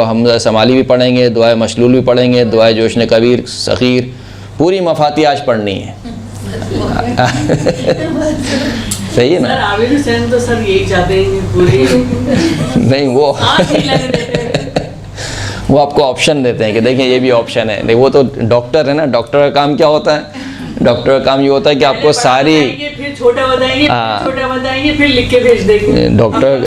حمزہ سمالی بھی پڑھیں گے, دعائے مشلول بھی پڑھیں گے, دعائے جوشن کبیر صغیر, پوری مفاتی آج پڑھنی ہے. صحیح ہے نا. سر عابد حسین تو سر یہی چاہتے ہیں پوری نہیں, وہ آپ کو آپشن دیتے ہیں کہ دیکھیں یہ بھی آپشن ہے. نہیں, وہ تو ڈاکٹر ہے نا, ڈاکٹر کا کام کیا ہوتا ہے, ڈاکٹر کا کام یہ ہوتا ہے کہ آپ کو ساری ڈاکٹر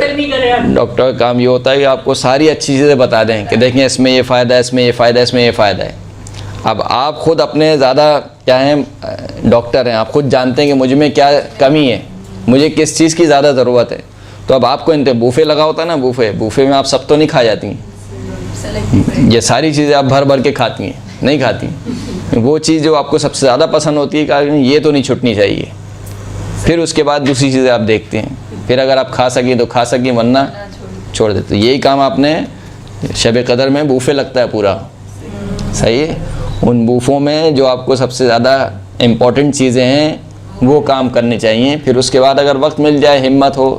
کا کام یہ ہوتا ہے کہ آپ کو ساری اچھی چیزیں بتا دیں کہ دیکھیں اس میں یہ فائدہ ہے, اس میں یہ فائدہ ہے, اس میں یہ فائدہ ہے. اب آپ خود اپنے زیادہ کیا ہیں ڈاکٹر ہیں, آپ خود جانتے ہیں کہ مجھ میں کیا کمی ہے, مجھے کس چیز کی زیادہ ضرورت ہے. تو اب آپ کو بوفے لگا ہوتا ہے نا, بوفے میں آپ سب تو نہیں کھا جاتی ہیں, یہ ساری چیزیں آپ بھر بھر کے کھاتی ہیں, نہیں کھاتی. وہ چیز جو آپ کو سب سے زیادہ پسند ہوتی ہے کہ یہ تو نہیں چھٹنی چاہیے. پھر اس کے بعد دوسری چیزیں آپ دیکھتے ہیں, پھر اگر آپ کھا سکیں تو کھا سکیں, ورنہ چھوڑ دیتے. یہی کام آپ نے شب قدر میں بوفے لگتا ہے پورا, صحیح ہے. ان بوفوں میں جو آپ کو سب سے زیادہ امپورٹنٹ چیزیں ہیں وہ کام کرنے چاہیے. پھر اس کے بعد اگر وقت مل جائے, ہمت ہو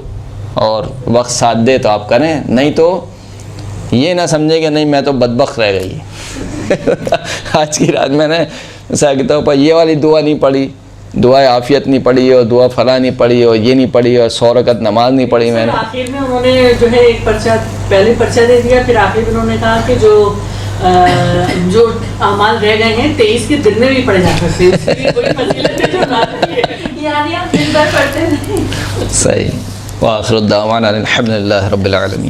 اور وقت ساتھ دے تو آپ کریں, نہیں تو یہ نہ سمجھیں کہ نہیں میں تو بدبخت رہ گئی. آج کی رات میں نے مثال کے طور پر یہ والی دعا نہیں پڑھی, دعا عافیت نہیں پڑھی, اور دعا فلاں نہیں پڑھی, اور یہ نہیں پڑھی, اور 100 رکعت نماز نہیں پڑھی میں نے. آخر میں انہوں نے جو ہے ایک پرچہ پہلے پرچہ دے دیا, پھر آخر میں انہوں نے کہا کہ جو اعمال رہ گئے ہیں 23 کے دن میں بھی پڑھے جا سکتے ہیں, اس کی کوئی فضیلت ہے جو نہ یعنی ہم دن بھر پڑھتے نہیں. صحیح. وآخر الدعوانا الحمد للہ رب العالمین.